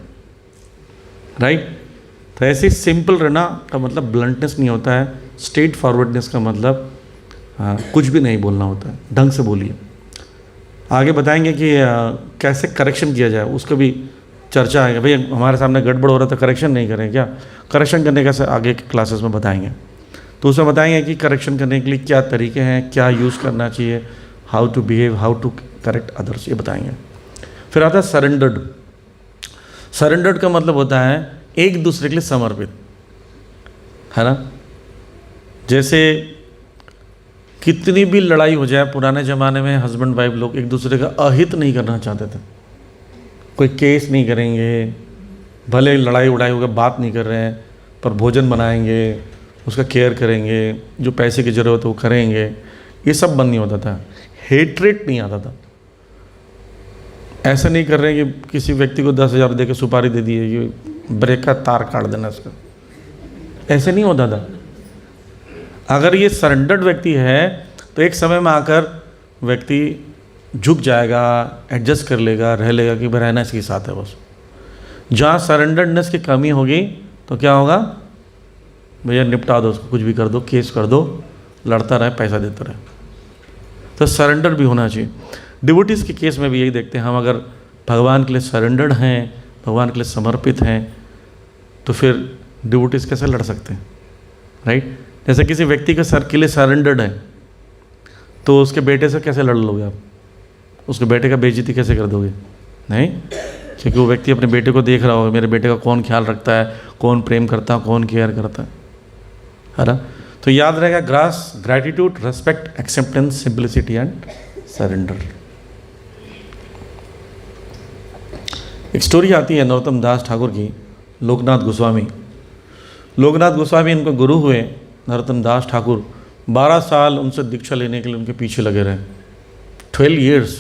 राइट? तो ऐसे सिंपल रहना का मतलब ब्लंटनेस नहीं होता है, स्ट्रेट फॉरवर्डनेस का मतलब कुछ भी नहीं बोलना होता है, ढंग से बोलिए। आगे बताएंगे कि कैसे करेक्शन किया जाए, उसका भी चर्चा आएगा। भाई हमारे सामने गड़बड़ हो रहा था, करेक्शन नहीं करें क्या? करेक्शन करने का आगे के क्लासेस में बताएंगे। तो उसमें बताएंगे कि करेक्शन करने के लिए क्या तरीके हैं, क्या यूज़ करना चाहिए, how to behave, how to correct others, ये बताएंगे। फिर आता है सरेंडर्ड। सरेंडर्ड का मतलब होता है एक दूसरे के लिए समर्पित, है ना? जैसे कितनी भी लड़ाई हो जाए, पुराने ज़माने में हस्बैंड वाइफ लोग एक दूसरे का अहित नहीं करना चाहते थे, कोई केस नहीं करेंगे, भले लड़ाई उड़ाई होकर बात नहीं कर रहे हैं पर भोजन बनाएंगे, उसका केयर करेंगे, जो पैसे की ज़रूरत है वो करेंगे, ये सब बंद नहीं होता था। हेट्रेट नहीं आता था। ऐसा नहीं कर रहे हैं कि किसी व्यक्ति को 10,000 दे के सुपारी दे दिए, ये ब्रेक का तार काट देना इसका, ऐसे नहीं होता था। अगर ये सरेंडर्ड व्यक्ति है तो एक समय में आकर व्यक्ति झुक जाएगा, एडजस्ट कर लेगा, रह लेगा कि भाई रहना इसके साथ है बस। जहाँ सरेंडर्डनेस की कमी होगी तो क्या होगा, भैया निपटा दो उसको, कुछ भी कर दो, केस कर दो, लड़ता रहे, पैसा देता रहे। तो सरेंडर भी होना चाहिए। डिवोटीज़ के केस में भी यही देखते हैं, हम अगर भगवान के लिए सरेंडर्ड हैं, भगवान के लिए समर्पित हैं, तो फिर डिवोटीज़ कैसे लड़ सकते हैं, राइट? जैसे किसी व्यक्ति के सर के लिए सरेंडर्ड है तो उसके बेटे से कैसे लड़ लोगे आप? उसके बेटे का बेइज्जती कैसे कर दोगे? नहीं, क्योंकि वो व्यक्ति अपने बेटे को देख रहा होगा, मेरे बेटे का कौन ख्याल रखता है, कौन प्रेम करता है, कौन केयर करता है ना। तो याद रहेगा, gratitude, respect, acceptance, simplicity and surrender. एक स्टोरी आती है नरोत्तम दास ठाकुर की, लोकनाथ गोस्वामी। लोकनाथ गोस्वामी इनके गुरु हुए, नरोत्तम दास ठाकुर 12 साल उनसे दीक्षा लेने के लिए उनके पीछे लगे रहे। 12 years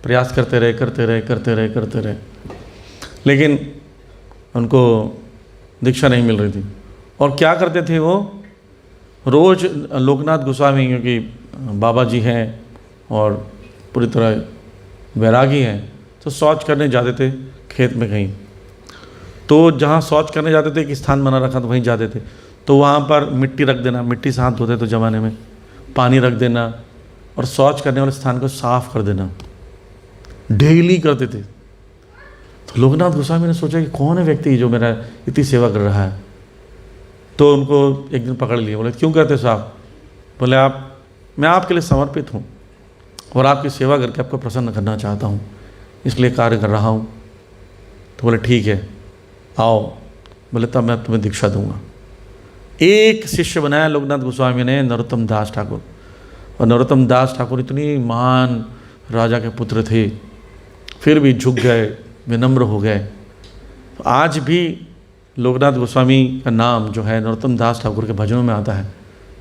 प्रयास करते रहे, लेकिन उनको दीक्षा नहीं मिल रही थी। और क्या करते थे वो, रोज़ लोकनाथ गोस्वामी, क्योंकि बाबा जी हैं और पूरी तरह वैरागी हैं, तो शौच करने जाते थे खेत में कहीं। तो जहाँ शौच करने जाते थे, एक स्थान बना रखा तो वहीं जाते थे, तो वहाँ पर मिट्टी रख देना, मिट्टी से हाथ धोते तो ज़माने में, पानी रख देना और शौच करने वाले स्थान को साफ कर देना, डेली करते थे। तो लोकनाथ गोस्वामी ने सोचा कि कौन है व्यक्ति जो मेरा इतनी सेवा कर रहा है। तो उनको एक दिन पकड़ लिए, बोले क्यों करते साहब? बोले मैं आपके लिए समर्पित हूँ और आपकी सेवा करके आपको प्रसन्न करना चाहता हूँ, इसलिए कार्य कर रहा हूँ। तो बोले ठीक है आओ। बोले तब मैं तुम्हें दीक्षा दूंगा। एक शिष्य बनाया लोकनाथ गोस्वामी ने, नरोत्तम दास ठाकुर। और नरोत्तम दास ठाकुर इतनी महान राजा के पुत्र थे, फिर भी झुक गए, विनम्र हो गए। तो आज भी लोकनाथ गोस्वामी का नाम जो है नरोत्तम दास ठाकुर के भजनों में आता है।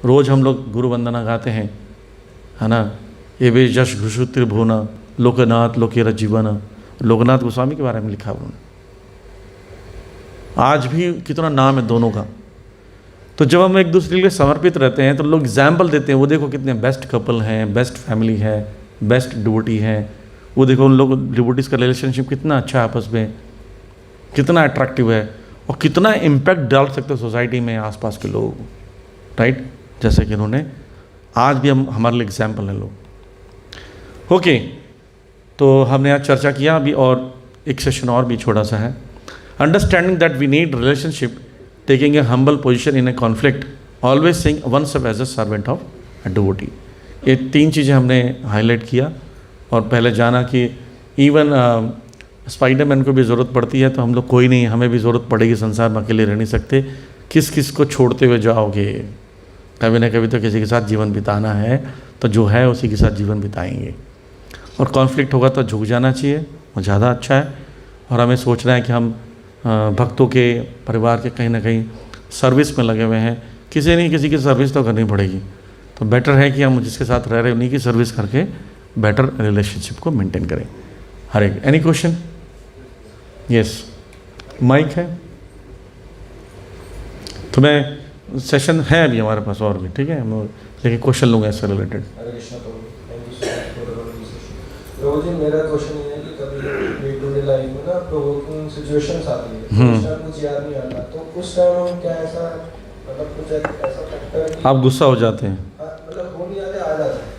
रोज़ हम लोग गुरु वंदना गाते हैं, है ना, ये वे जश घुषु त्रिभुवना लोकनाथ लोकेरा जीवन। लोकनाथ गोस्वामी के बारे में लिखा उन्होंने। आज भी कितना नाम है दोनों का। तो जब हम एक दूसरे के लिए समर्पित रहते हैं तो लोग एग्जाम्पल देते हैं, वो देखो कितने बेस्ट कपल हैं, बेस्ट फैमिली है, बेस्ट डिवोटी है, वो देखो उन लोग डिवोटीज़ का रिलेशनशिप कितना अच्छा है, आपस में कितना अट्रैक्टिव है और कितना इम्पैक्ट डाल सकते हैं सोसाइटी में आसपास के लोग, राइट। जैसे कि उन्होंने, आज भी हम हमारे लिए एग्जाम्पल हैं लोग। ओके, तो हमने आज चर्चा किया अभी, और एक सेशन और भी छोटा सा है। Understanding that we need relationship, taking a humble position in a conflict, always seeing oneself as a servant of a devotee. ये 3 चीज़ें हमने हाईलाइट किया। और पहले जाना कि इवन स्पाइडरमैन को भी ज़रूरत पड़ती है, तो हम लोग कोई नहीं, हमें भी ज़रूरत पड़ेगी, संसार में अकेले रह नहीं सकते। किस किस को छोड़ते हुए जाओगे? कभी ना कभी तो किसी के साथ जीवन बिताना है, तो जो है उसी के साथ जीवन बिताएंगे। और कॉन्फ्लिक्ट होगा तो झुक जाना चाहिए, वो ज़्यादा अच्छा है। और हमें सोचना है कि हम भक्तों के परिवार के कहीं ना कहीं सर्विस में लगे हुए हैं, किसी नहीं किसी की सर्विस तो करनी पड़ेगी। तो बेटर है कि हम जिसके साथ रह रहे हैं उन्हीं की सर्विस करके बेटर रिलेशनशिप को मेंटेन करें। हर एक, एनी क्वेश्चन? यस, माइक है तो मैं सेशन है अभी हमारे पास और भी, ठीक है, हम लेकिन क्वेश्चन लूँगा इससे रिलेटेड। तो जी मेरा क्वेश्चन ये है कि कभी डे टू डे लाइफ में ना प्रोवोकिंग सिचुएशंस आती है, उस टाइम कुछ याद नहीं आता, तो उस टाइम हम क्या ऐसा, मतलब कुछ ऐसा फैक्टर है कि आप गुस्सा हो जाते हैं? मतलब हो नहीं जाते, आ जाते हैं।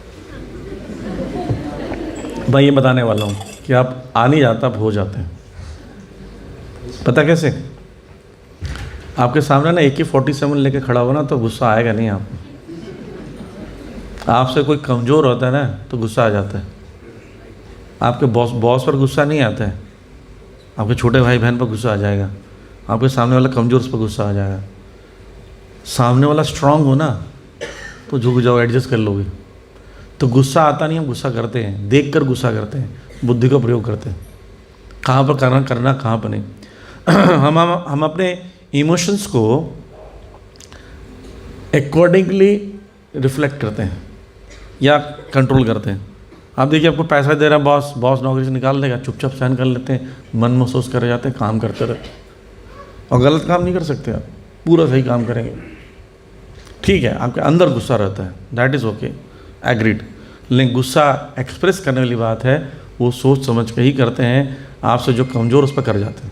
मैं ये बताने वाला हूँ कि आप आ नहीं जाता, आप हो जाते हैं। पता कैसे? आपके सामने ना AK-47 लेके खड़ा हो ना, तो गुस्सा आएगा नहीं आपको। आपसे कोई कमज़ोर होता है ना, तो गुस्सा आ जाता है। आपके बॉस पर गुस्सा नहीं आता है, आपके छोटे भाई बहन पर गुस्सा आ जाएगा, आपके सामने वाला कमज़ोर, उस पर गुस्सा आ जाएगा। सामने वाला स्ट्रांग हो ना, तो झुक जाओ, एडजस्ट कर लोगे। तो गुस्सा आता नहीं, हम गुस्सा करते हैं, देख कर गुस्सा करते हैं, बुद्धि का प्रयोग करते हैं, कहाँ पर करना कहाँ पर नहीं। हम अपने इमोशंस को अकॉर्डिंगली रिफ्लेक्ट करते हैं या कंट्रोल करते हैं। आप देखिए, आपको पैसा दे रहा है बॉस नौकरी से निकाल देगा, चुपचाप सहन कर लेते हैं, मन महसूस कर जाते हैं, काम करते रहते, और गलत काम नहीं कर सकते आप, पूरा सही काम करेंगे। ठीक है, आपके अंदर गुस्सा रहता है, दैट इज़ ओके, एग्रीड। लेकिन गुस्सा एक्सप्रेस करने वाली बात है, वो सोच समझ के ही करते हैं, आपसे जो कमज़ोर उस पर कर जाते हैं।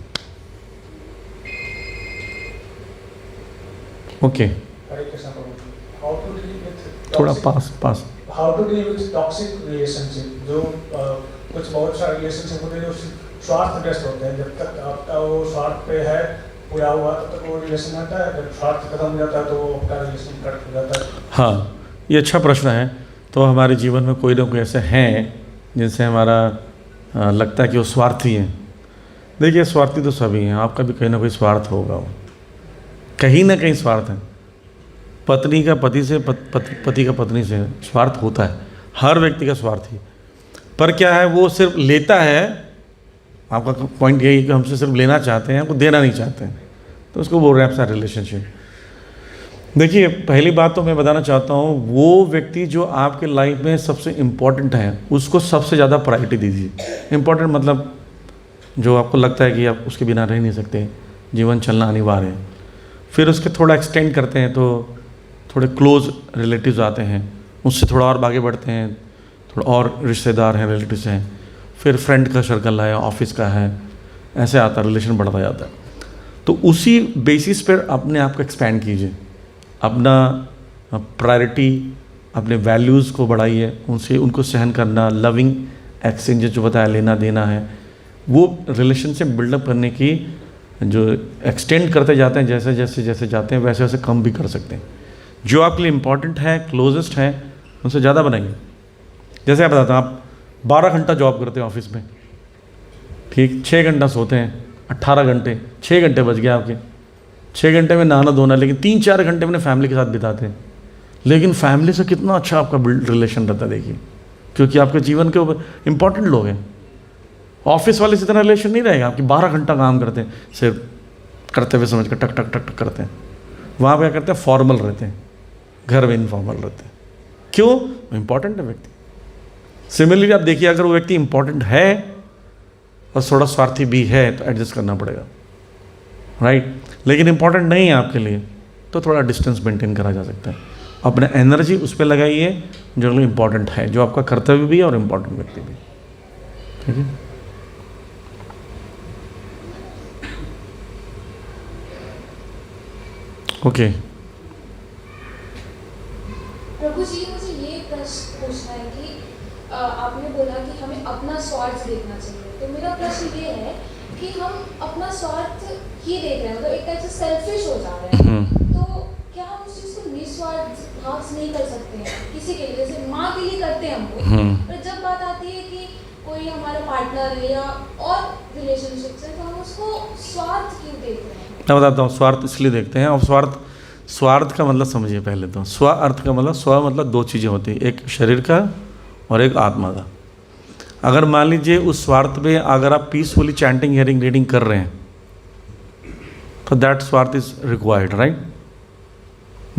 ओके, थोड़ा पास how to deal with toxic relationship, जो कुछ बहुत सारे रिलेशनशिप होते हैं जो स्वार्थ बेस्ड होते हैं। जब तक आपका वो स्वार्थ पे है पूरा हुआ तब तक वो रिलेशन आता है, जब स्वार्थ खत्म हो जाता है तो वो आपका रिलेशन कट हो जाता है। हाँ, ये अच्छा प्रश्न है। तो हमारे जीवन में कोई ना कोई ऐसे हैं जिनसे हमारा लगता है कि वो स्वार्थी हैं। देखिए स्वार्थी तो सभी हैं, आपका भी कहीं ना कोई स्वार्थ होगा, वो कहीं ना कहीं स्वार्थ है। पत्नी का पति से पति का पत्नी से स्वार्थ होता है, हर व्यक्ति का स्वार्थ ही। पर क्या है, वो सिर्फ लेता है, आपका पॉइंट यही है कि हमसे सिर्फ लेना चाहते हैं, हमको देना नहीं चाहते हैं, तो उसको बोल रहे हैं आपसे रिलेशनशिप। देखिए पहली बात तो मैं बताना चाहता हूँ, वो व्यक्ति जो आपके लाइफ में सबसे इम्पोर्टेंट है उसको सबसे ज़्यादा प्रायोरिटी दीजिए। इम्पोर्टेंट मतलब जो आपको लगता है कि आप उसके बिना रह नहीं सकते, जीवन चलना अनिवार्य है। फिर उसके थोड़ा एक्सटेंड करते हैं तो थोड़े क्लोज रिलेटिव्स आते हैं, उससे थोड़ा और आगे बढ़ते हैं, थोड़ा और रिश्तेदार हैं, रिलेटिव्स हैं, फिर फ्रेंड का सर्कल है, ऑफिस का है, ऐसे आता है, रिलेशन बढ़ता जाता है। तो उसी बेसिस पर अपने आप को एक्सपैंड कीजिए, अपना प्रायोरिटी, अपने वैल्यूज़ को बढ़ाइए, उनसे उनको सहन करना, लविंग एक्सचेंज जो बताया, लेना देना है, वो रिलेशनशिप बिल्डअप करने की जो एक्सटेंड करते जाते हैं, जैसे जैसे जैसे जाते हैं वैसे वैसे कम भी कर सकते हैं। जो आपके लिए इम्पॉर्टेंट है, क्लोजेस्ट है, उनसे ज़्यादा बनाइए। जैसे आप बताते हैं, आप 12 घंटा जॉब करते हैं ऑफिस में, ठीक, 6 घंटा सोते हैं, 18 घंटे, 6 घंटे बच गए आपके। 6 घंटे में नहाना धोना, लेकिन 3-4 घंटे अपने फैमिली के साथ बिताते हैं। लेकिन फैमिली से कितना अच्छा आपका रिलेशन रहता है, देखिए, क्योंकि आपके जीवन के ऊपर इंपॉर्टेंट लोग हैं। ऑफिस वाले से इतना रिलेशन नहीं रहेगा, आपकी 12 घंटा काम करते हैं, सिर्फ करते हुए समझ कर टक टक टक टक करते हैं। वहाँ पे क्या करते हैं, फॉर्मल रहते हैं, घर में इनफॉर्मल रहते हैं। क्यों? इंपॉर्टेंट है व्यक्ति। सिमिलरली आप देखिए, अगर वो व्यक्ति इंपॉर्टेंट है और थोड़ा स्वार्थी भी है तो एडजस्ट करना पड़ेगा, राइट। लेकिन इंपॉर्टेंट नहीं है आपके लिए तो थोड़ा डिस्टेंस मेंटेन करा जा सकता है। अपना एनर्जी उस पर लगाइए जो इम्पॉर्टेंट है, जो आपका कर्तव्य भी है और इम्पॉर्टेंट व्यक्ति भी, ठीक है। ओके प्रभु जी, मुझे ये प्रश्न पूछना है कि आपने बोला कि हमें अपना स्वार्थ देखना चाहिए, तो मेरा प्रश्न ये है कि हम अपना स्वार्थ ही देख रहे हैं, मतलब एक टाइप से सेल्फिश हो जा रहे हैं, तो क्या हम उस चीज़ को निस्वार्थ भाव से नहीं कर सकते हैं? किसी के लिए, जैसे माँ के लिए करते हैं हम वो, पर जब बात आती है कि कोई हमारा पार्टनर है या और रिलेशनशिप से, तो हम उसको स्वार्थ क्यों देख रहे हैं? मैं बताता हूँ, स्वार्थ इसलिए देखते हैं। और स्वार्थ का मतलब समझिए पहले तो। स्व अर्थ का मतलब, स्व मतलब 2 चीज़ें होती हैं, एक शरीर का और एक आत्मा का। अगर मान लीजिए उस स्वार्थ में अगर आप पीसफुली चैंटिंग, हियरिंग, रीडिंग कर रहे हैं तो दैट स्वार्थ इज रिक्वायर्ड, राइट।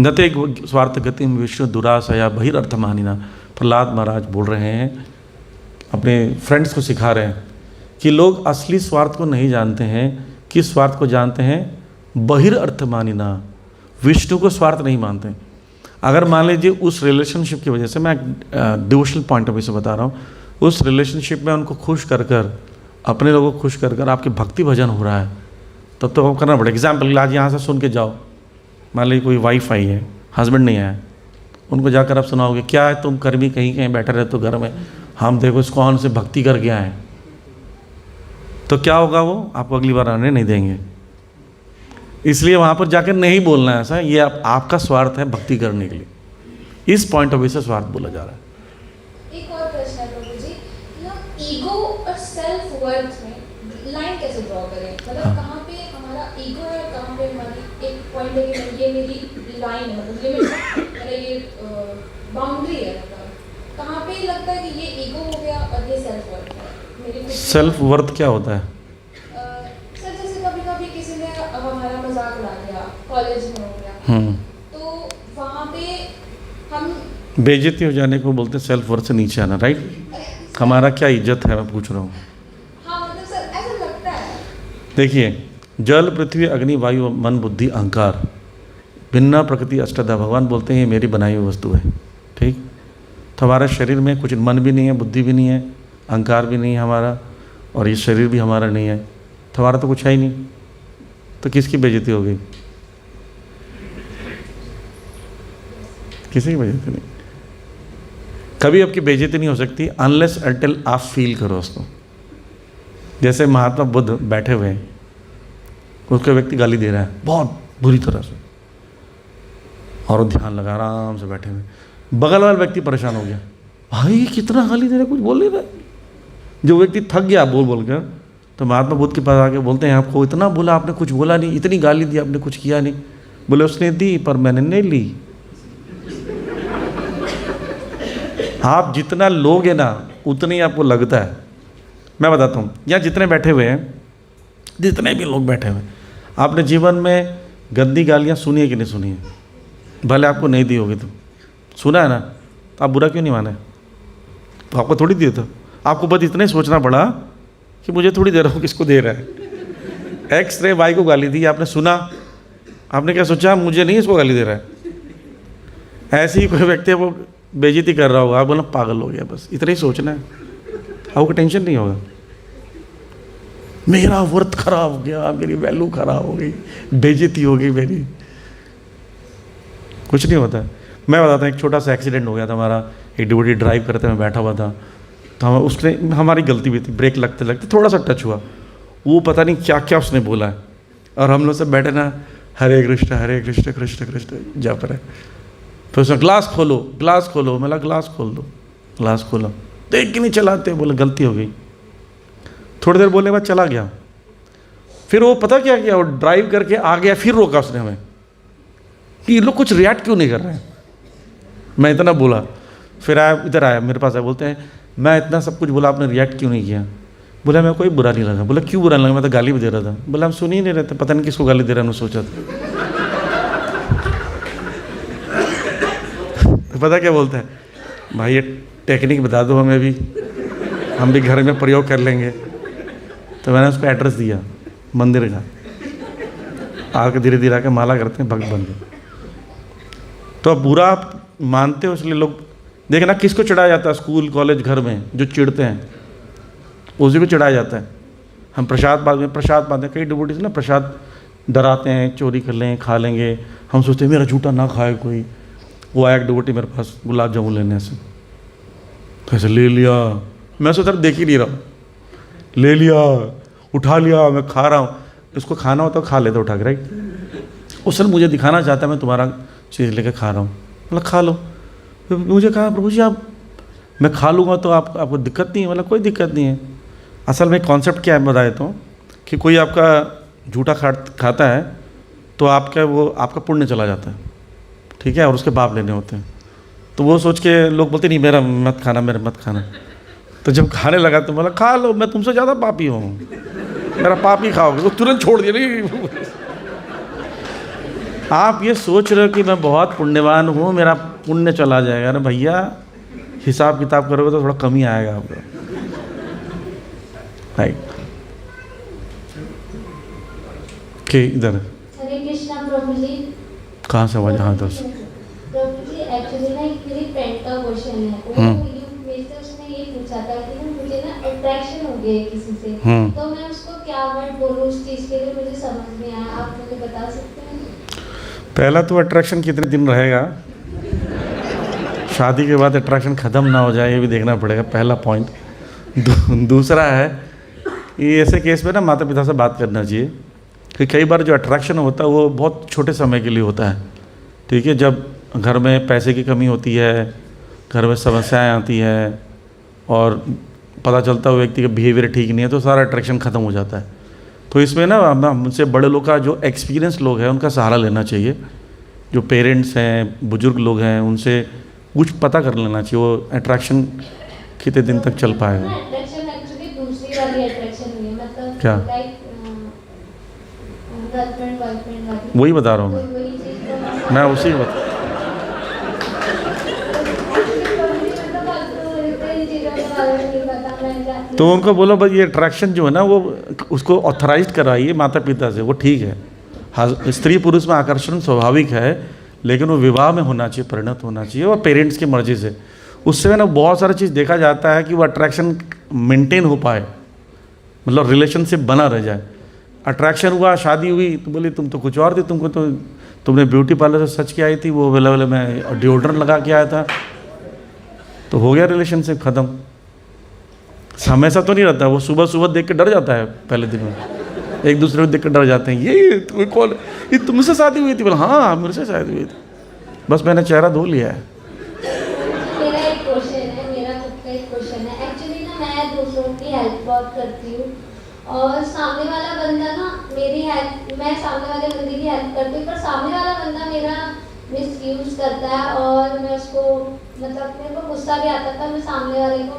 नते स्वार्थ गतिम विष्णु दुराशया बहिरर्थमानिना, प्रहलाद महाराज बोल रहे हैं, अपने फ्रेंड्स को सिखा रहे हैं कि लोग असली स्वार्थ को नहीं जानते हैं। किस स्वार्थ को जानते हैं? बहिरर्थमानिना, विष्णु को स्वार्थ नहीं मानते। अगर मान लीजिए उस रिलेशनशिप की वजह से, मैं डिवोशनल पॉइंट ऑफ व्यू से बता रहा हूँ, उस रिलेशनशिप में उनको खुश कर कर, अपने लोगों को खुश कर कर आपके भक्ति भजन हो रहा है, तब तो आपको करना पड़ेगा। एग्जाम्पल आज यहाँ से सुन के जाओ, मान लीजिए कोई वाइफ आई है, हस्बैंड नहीं आया, उनको जाकर आप सुनाओगे, क्या है तुम कर्मी कहीं कहीं बैठे रहते हो घर में, हम देखो इस कौन से भक्ति करके आए, तो क्या होगा, वो आपको अगली बार आने नहीं देंगे। इसलिए वहाँ पर जाकर नहीं बोलना है ऐसा, ये आपका स्वार्थ है भक्ति करने के लिए। इस पॉइंट ऑफ व्यू से स्वार्थ बोला जा रहा है। एक और प्रश्न है प्रभु जी, कि हम ईगो और सेल्फ वर्थ में लाइन कैसे ड्रॉ करें? मतलब कहाँ पे हमारा ईगो है, कहाँ पे हमारी एक पॉइंट है कि ये मेरी लाइन है, मतलब लिमिट, मतलब ये बाउंड्री है, मतलब कहाँ पे लगता है कि ये ईगो हो गया और ये सेल्फ वर्थ है मेरी। सेल्फ वर्थ क्या होता है? सर जैसे कभी कभी किसी ने हमारा मजाक उड़ा दिया, कॉलेज में हो गया, तो वहाँ पे हम बेइज्जती हो जाने को बोलते हैं सेल्फ वर्थ से नीचे आना, राइट। हमारा क्या इज्जत है, मैं पूछ रहा हूँ। हाँ मतलब सर ऐसा लगता है। देखिए, जल पृथ्वी अग्नि वायु मन बुद्धि अहंकार, भिन्ना प्रकृति अष्टधा, भगवान बोलते हैं ये मेरी बनाई हुई वस्तु है, ठीक। तो हमारा शरीर में कुछ मन भी नहीं है, बुद्धि भी नहीं है, अहंकार भी नहीं है हमारा, और ये शरीर भी हमारा नहीं है, तो हमारा तो कुछ है ही नहीं, तो किसकी बेइज्जती हो गई? किसी की बेइज्जती नहीं। कभी आपकी बेइज्जती नहीं हो सकती अनलेस अनटिल आप फील करो उसको। जैसे महात्मा बुद्ध बैठे हुए हैं, उसको व्यक्ति गाली दे रहा है बहुत बुरी तरह से, और वो ध्यान लगा आराम से बैठे हुए, बगल वाला व्यक्ति परेशान हो गया, भाई कितना गाली दे रहा है, कुछ बोल नहीं रहा है। जो व्यक्ति थक गया बोल बोल कर, तो महात्मा बुद्ध के पास आके बोलते हैं आपको इतना बोला आपने कुछ बोला नहीं, इतनी गाली दी आपने कुछ किया नहीं। बोले उसने दी पर मैंने नहीं ली। आप जितना लोगे ना उतना ही आपको लगता है। मैं बताता हूँ, यहाँ जितने बैठे हुए हैं, जितने भी लोग बैठे हुए हैं, आपने जीवन में गंदी गालियाँ सुनी है कि नहीं सुनी है? भले आपको नहीं दी होगी तो सुना है ना, तो आप बुरा क्यों नहीं माने? तो आपको थोड़ी दिया था, आपको बस इतना ही सोचना पड़ा कि मुझे थोड़ी दे रहा हूँ, किसको दे रहा है। एक्स रे वाई को गाली दी, आपने सुना, आपने क्या सोचा मुझे नहीं इसको गाली दे रहा है। ऐसे ही कोई व्यक्ति वो बेइज्जती कर रहा होगा, आप बोला पागल हो गया, बस इतना ही सोचना है, आपको टेंशन नहीं होगा। मेरा वर्थ खराब हो गया, मेरी वैल्यू खराब हो गई, बेइज्जती हो गई मेरी, कुछ नहीं होता। मैं बताता हूँ, एक छोटा सा एक्सीडेंट हो गया था हमारा। एक डिवोटी ड्राइव करते मैं बैठा हुआ था, तो हम उसने हमारी गलती भी थी, ब्रेक लगते लगते थोड़ा सा टच हुआ, वो पता नहीं क्या क्या उसने बोला है, और हम लोग सब बैठे ना हरे कृष्ण कृष्ण कृष्ण जप रहे। फिर उसने ग्लास खोलो ग्लास खोलो, मैं ग्लास खोल दो, ग्लास खोला, देख के नहीं चलाते, बोले गलती हो गई। थोड़ी देर बोलने के बाद चला गया। फिर वो पता क्या किया, वो ड्राइव करके आ गया, फिर रोका उसने हमें कि ये लोग कुछ रिएक्ट क्यों नहीं कर रहे हैं। मैं इतना बोला, फिर आया, इधर आया मेरे पास आया, बोलते हैं मैं इतना सब कुछ बोला आपने रिएक्ट क्यों नहीं किया? बोला मैं कोई बुरा नहीं लगा। बोला क्यों बुरा नहीं लगा? मैं तो गाली भी दे रहा था। बोला हम सुन ही नहीं रहे थे, पता नहीं किसको गाली दे रहा है, सोचा था। तो पता क्या बोलता है, भाई ये टेक्निक बता दो हमें भी, हम भी घर में प्रयोग कर लेंगे। तो मैंने उसको एड्रेस दिया मंदिर का, आके धीरे धीरे आके माला करते हैं, भक्त बन गए। तो अब बुरा आप मानते हो, इसलिए लोग देखना किसको चढ़ाया जाता है स्कूल कॉलेज घर में, जो चिढ़ते हैं उसी को चढ़ाया जाता है। हम प्रसाद पाते हैं, कई डिवोटीज ना प्रसाद डराते हैं चोरी कर लें, खा लेंगे। हम सोचते हैं मेरा झूठा ना खाए कोई। वो आया एक डिवोटी मेरे पास गुलाब जामुन लेने से, तो ऐसे ले लिया, मैं सोचा देख ही नहीं रहा हूँ, ले लिया, उठा लिया, मैं खा रहा हूँ। इसको खाना होता तो खा लेता उठा के, राइट। उस समय मुझे दिखाना चाहता है मैं तुम्हारा चीज़ लेकर खा रहा हूँ, मतलब खा लो। फिर मुझे कहा प्रभु जी आप, मैं खा लूँगा तो आपको दिक्कत नहीं है? मतलब कोई दिक्कत नहीं है। असल में कॉन्सेप्ट क्या है बता देता हूँ, कि कोई आपका झूठा खाता है तो आपका पुण्य चला जाता है, ठीक है, और उसके पाप लेने होते हैं। तो वो सोच के लोग बोलते नहीं मेरा मत खाना। तो जब खाने लगा तो बोला खा लो, मैं तुमसे ज़्यादा पापी हूँ, मेरा पाप ही खाओगे। तो तुरंत छोड़ दिया। नहीं, आप ये सोच रहे हो कि मैं बहुत पुण्यवान हूँ, मेरा पुण्य चला जाएगा। अरे भैया हिसाब किताब करोगे तो थोड़ा कम ही आएगा आपका, राइट। इधर हरे कृष्णा प्रभु जी। कहाँ से आवाज? हाँ दोस्त। प्रभु जी एक्चुअली ना एक मेरी फ्रेंड का क्वेश्चन है, वो मेरे से उसने ये पूछा था कि ना मुझे ना अट्रैक्शन हो गई है किसी से, तो मैं उसको क्या वर्ड बोलूँ उस चीज़ के लिए, मुझे समझ नहीं आया, आप मुझे बता सकते हैं? पहला तो अट्रैक्शन कितने दिन रहेगा, शादी के बाद अट्रैक्शन ख़त्म ना हो जाए ये भी देखना पड़ेगा, पहला पॉइंट। दूसरा है ये ऐसे केस में ना माता पिता से बात करना चाहिए कि कई बार जो अट्रैक्शन होता है वो बहुत छोटे समय के लिए होता है, ठीक है। जब घर में पैसे की कमी होती है, घर में समस्याएं आती है और पता चलता है व्यक्ति का बिहेवियर ठीक नहीं है, तो सारा अट्रैक्शन ख़त्म हो जाता है। तो इसमें ना हमसे बड़े लोग का जो एक्सपीरियंस लोग हैं उनका सहारा लेना चाहिए, जो पेरेंट्स हैं, बुजुर्ग लोग हैं, उनसे कुछ पता कर लेना चाहिए, वो अट्रैक्शन कितने दिन तक चल पाएगा। अट्रैक्शन एक्चुअली दूसरी वाली अट्रैक्शन हुई है, मतलब क्या? गर्लफ्रेंड बॉयफ्रेंड वाली, वही बता रहा हूँ वही चीज़ मैं उसी बता। तो उनको बोलो भाई ये अट्रैक्शन जो है ना वो उसको ऑथराइज कराइए माता पिता से, वो ठीक है। हाँ, स्त्री पुरुष में आकर्षण स्वाभाविक है, लेकिन वो विवाह में होना चाहिए, परिणत होना चाहिए और पेरेंट्स की मर्जी से। उससे ना बहुत सारा चीज़ देखा जाता है कि वो अट्रैक्शन मेंटेन हो पाए, मतलब रिलेशनशिप बना रह जाए। अट्रैक्शन हुआ, शादी हुई तो बोली तुम तो कुछ और थी, तुमने ब्यूटी पार्लर से सच के आई थी, वो बोले मैं डिओड्रेंट लगा के आया था, तो हो गया रिलेशनशिप ख़त्म। हमेशा तो नहीं रहता, वो सुबह सुबह देख के डर जाता है, पहले दिन में एक दूसरे को देख कर डर जाते हैं, ये तुम्हें कौन, ये तुमसे शादी हुई थी? बोला हाँ मेरे से शादी हुई थी, बस मैंने चेहरा धो लिया है। मेरा एक क्वेश्चन है, मेरा खुद का एक क्वेश्चन है। एक्चुअली ना मैं दूसरों की हेल्प बहुत करती हूँ। और सामने वाला बंदा ना मेरी हेल्प, मैं सामने वाले बंदे की हेल्प करती हूँ, पर सामने वाला बंदा मेरा मिसयूज करता है और मैं उसको मतलब मेरे को गुस्सा भी आता था, मैं सामने वाले को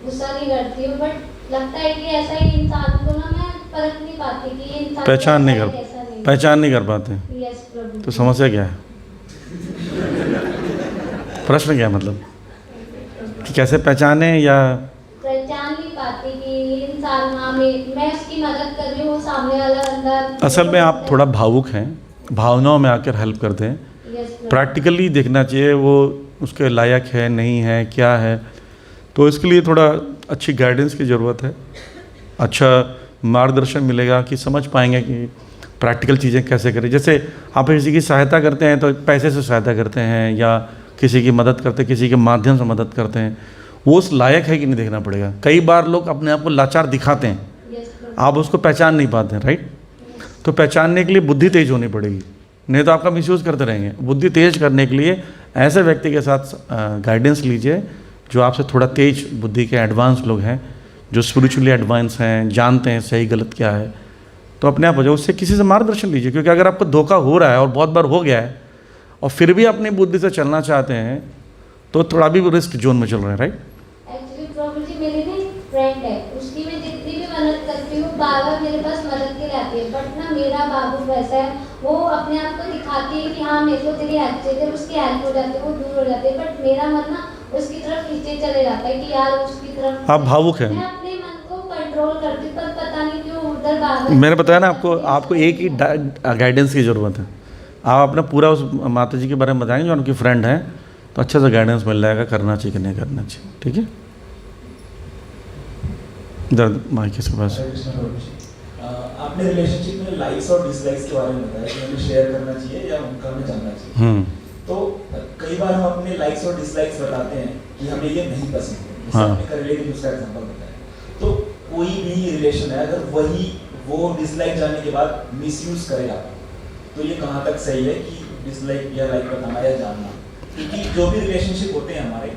गुस्सा नहीं करती हूँ, बट लगता है कि ऐसा ही इंसान को ना मैं परख नहीं पाती कि ये इंसान पहचान नहीं कर कैसा नहीं। पहचान नहीं कर पाते। यस प्रभु। तो समस्या क्या है? प्रश्न क्या है मतलब कि कैसे पहचाने या पहचान नहीं पाती कि ये इंसान, हाँ मैं उसकी मदद कर रही हूँ, वो सामने वाला बंदा। असल में आप थोड़ा भावुक हैं, भावनाओं में आकर हेल्प करते हैं। यस प्रभु। प्रैक्टिकली देखना चाहिए वो उसके लायक है नहीं है क्या है, तो इसके लिए थोड़ा अच्छी गाइडेंस की ज़रूरत है, अच्छा मार्गदर्शन मिलेगा कि समझ पाएंगे कि प्रैक्टिकल चीज़ें कैसे करें। जैसे आप किसी की सहायता करते हैं तो पैसे से सहायता करते हैं या किसी की मदद करते हैं, किसी के माध्यम से मदद करते हैं, वो उस लायक है कि नहीं देखना पड़ेगा। कई बार लोग अपने आप को लाचार दिखाते हैं, यस प्रभु। आप उसको पहचान नहीं पाते हैं, राइट? तो पहचानने के लिए बुद्धि तेज होनी पड़ेगी, नहीं तो आपका मिसयूज़ करते रहेंगे। बुद्धि तेज करने के लिए ऐसे व्यक्ति के साथ गाइडेंस लीजिए जो आपसे थोड़ा तेज बुद्धि के एडवांस लोग हैं, जो स्पिरिचुअली एडवांस हैं, जानते हैं सही गलत क्या है, तो अपने आप हो जाओ, उससे किसी से मार्गदर्शन लीजिए। क्योंकि अगर आपको धोखा हो रहा है और बहुत बार हो गया है और फिर भी अपनी बुद्धि से चलना चाहते हैं तो थोड़ा भी रिस्क जोन में चल रहे हैं, राइट? एक्चुअली प्रभु जी मेरी ना एक फ्रेंड है, उसकी मैं जितनी भी मदद करती हूँ बार बार मेरे पास मदद के लिए आती है, बट ना मेरा बाबू वैसा है, वो अपने आप को दिखाती है कि हाँ मेरे को तेरी हेल्प चाहिए, जब उसकी हेल्प हो जाती है वो दूर हो जाती है, बट मेरा मन ना उसकी तरफ नीचे चले जाता है कि यार उसकी तरफ। आप भावुक हैं। मैं अपने मन को कंट्रोल करती हूँ पर पता नहीं क्यों उधर भाग। मैंने बताया ना आपको एक ही गाइडेंस की ज़रूरत है। आप अपना पूरा उस माता जी के बारे में बताएंगे जो उनकी फ्रेंड है, तो अच्छे से गाइडेंस मिल जाएगा, करना चाहिए कि नहीं करना चाहिए, ठीक है? इधर माइक किसके पास? हरे कृष्ण प्रभु जी। आपने रिलेशनशिप में लाइक्स और डिसलाइक्स के बारे में बताया कि हमें शेयर करना चाहिए या उनका हमें जानना चाहिए। तो कई बार हम अपने लाइक्स और डिसलाइक्स बताते हैं कि हमें ये नहीं पसंद है, जैसे हाँ। आपने कर लेकिन उसका एग्जांपल बताया। तो कोई भी रिलेशन है अगर वही वो डिसलाइक जाने के बाद मिसयूज करेगा तो ये कहाँ तक सही है कि डिसलाइक या लाइक बताना या जानना? क्योंकि जो भी रिलेशनशिप होते हैं हमारे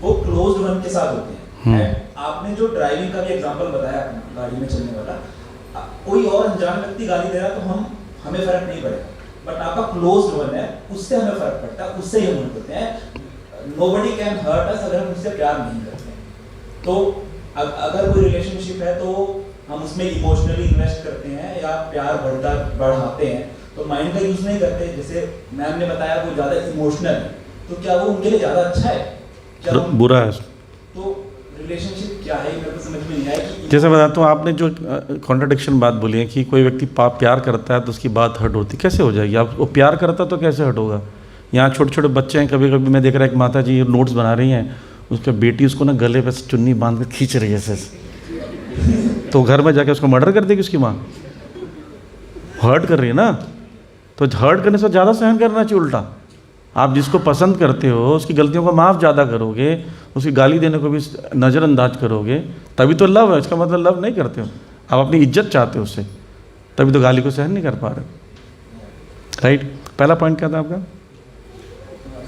वो क्लोज्ड वन के साथ होते हैं। And आपने जो ड्राइविंग का भी एग्जांपल बताया अपना गाड़ी में चलने वाला, कोई और अनजान व्यक्ति गाली दे रहा तो हमें फर्क नहीं पड़ेगा, बट आपका क्लोज्ड वन है उससे हमें फर्क पड़ता है, उससे ही हम करते हैं। नोबडी कैन हर्ट अस अगर हम उससे प्यार नहीं करते हैं। तो अगर कोई रिलेशनशिप है तो हम उसमें इमोशनली इन्वेस्ट करते हैं या प्यार बढ़ाते हैं, तो माइंड का यूज नहीं करते। जैसे मैम ने बताया वो ज़्यादा इमोशनल है, तो क्या वो उनके लिए ज़्यादा अच्छा है क्या बुरा है? तो रिलेशनशिप क्या है मेरे को समझ में नहीं आया कि जैसे बताता हूँ, आपने जो कॉन्ट्रडिक्शन बात बोली है कि कोई व्यक्ति प्यार करता है तो उसकी बात हर्ट होती, कैसे हो जाएगी? आप वो प्यार करता तो कैसे हर्ट होगा? यहाँ छोटे छोटे बच्चे हैं, कभी कभी मैं देख रहा एक माता जी नोट्स बना रही हैं, उसके बेटी उसको ना गले पे चुन्नी बांध कर खींच रही है ऐसे, तो घर में जाके उसको मर्डर कर देगी उसकी माँ। हर्ट कर रही है ना, तो हर्ट करने से ज़्यादा सहन करना चाहिए। उल्टा आप जिसको पसंद करते हो उसकी गलतियों को माफ़ ज़्यादा करोगे, उसकी गाली देने को भी नज़रअंदाज करोगे, तभी तो लव है। इसका मतलब लव नहीं करते हो, आप अपनी इज्जत चाहते हो उससे, तभी तो गाली को सहन नहीं कर पा रहे, राइट? पहला पॉइंट क्या था आपका?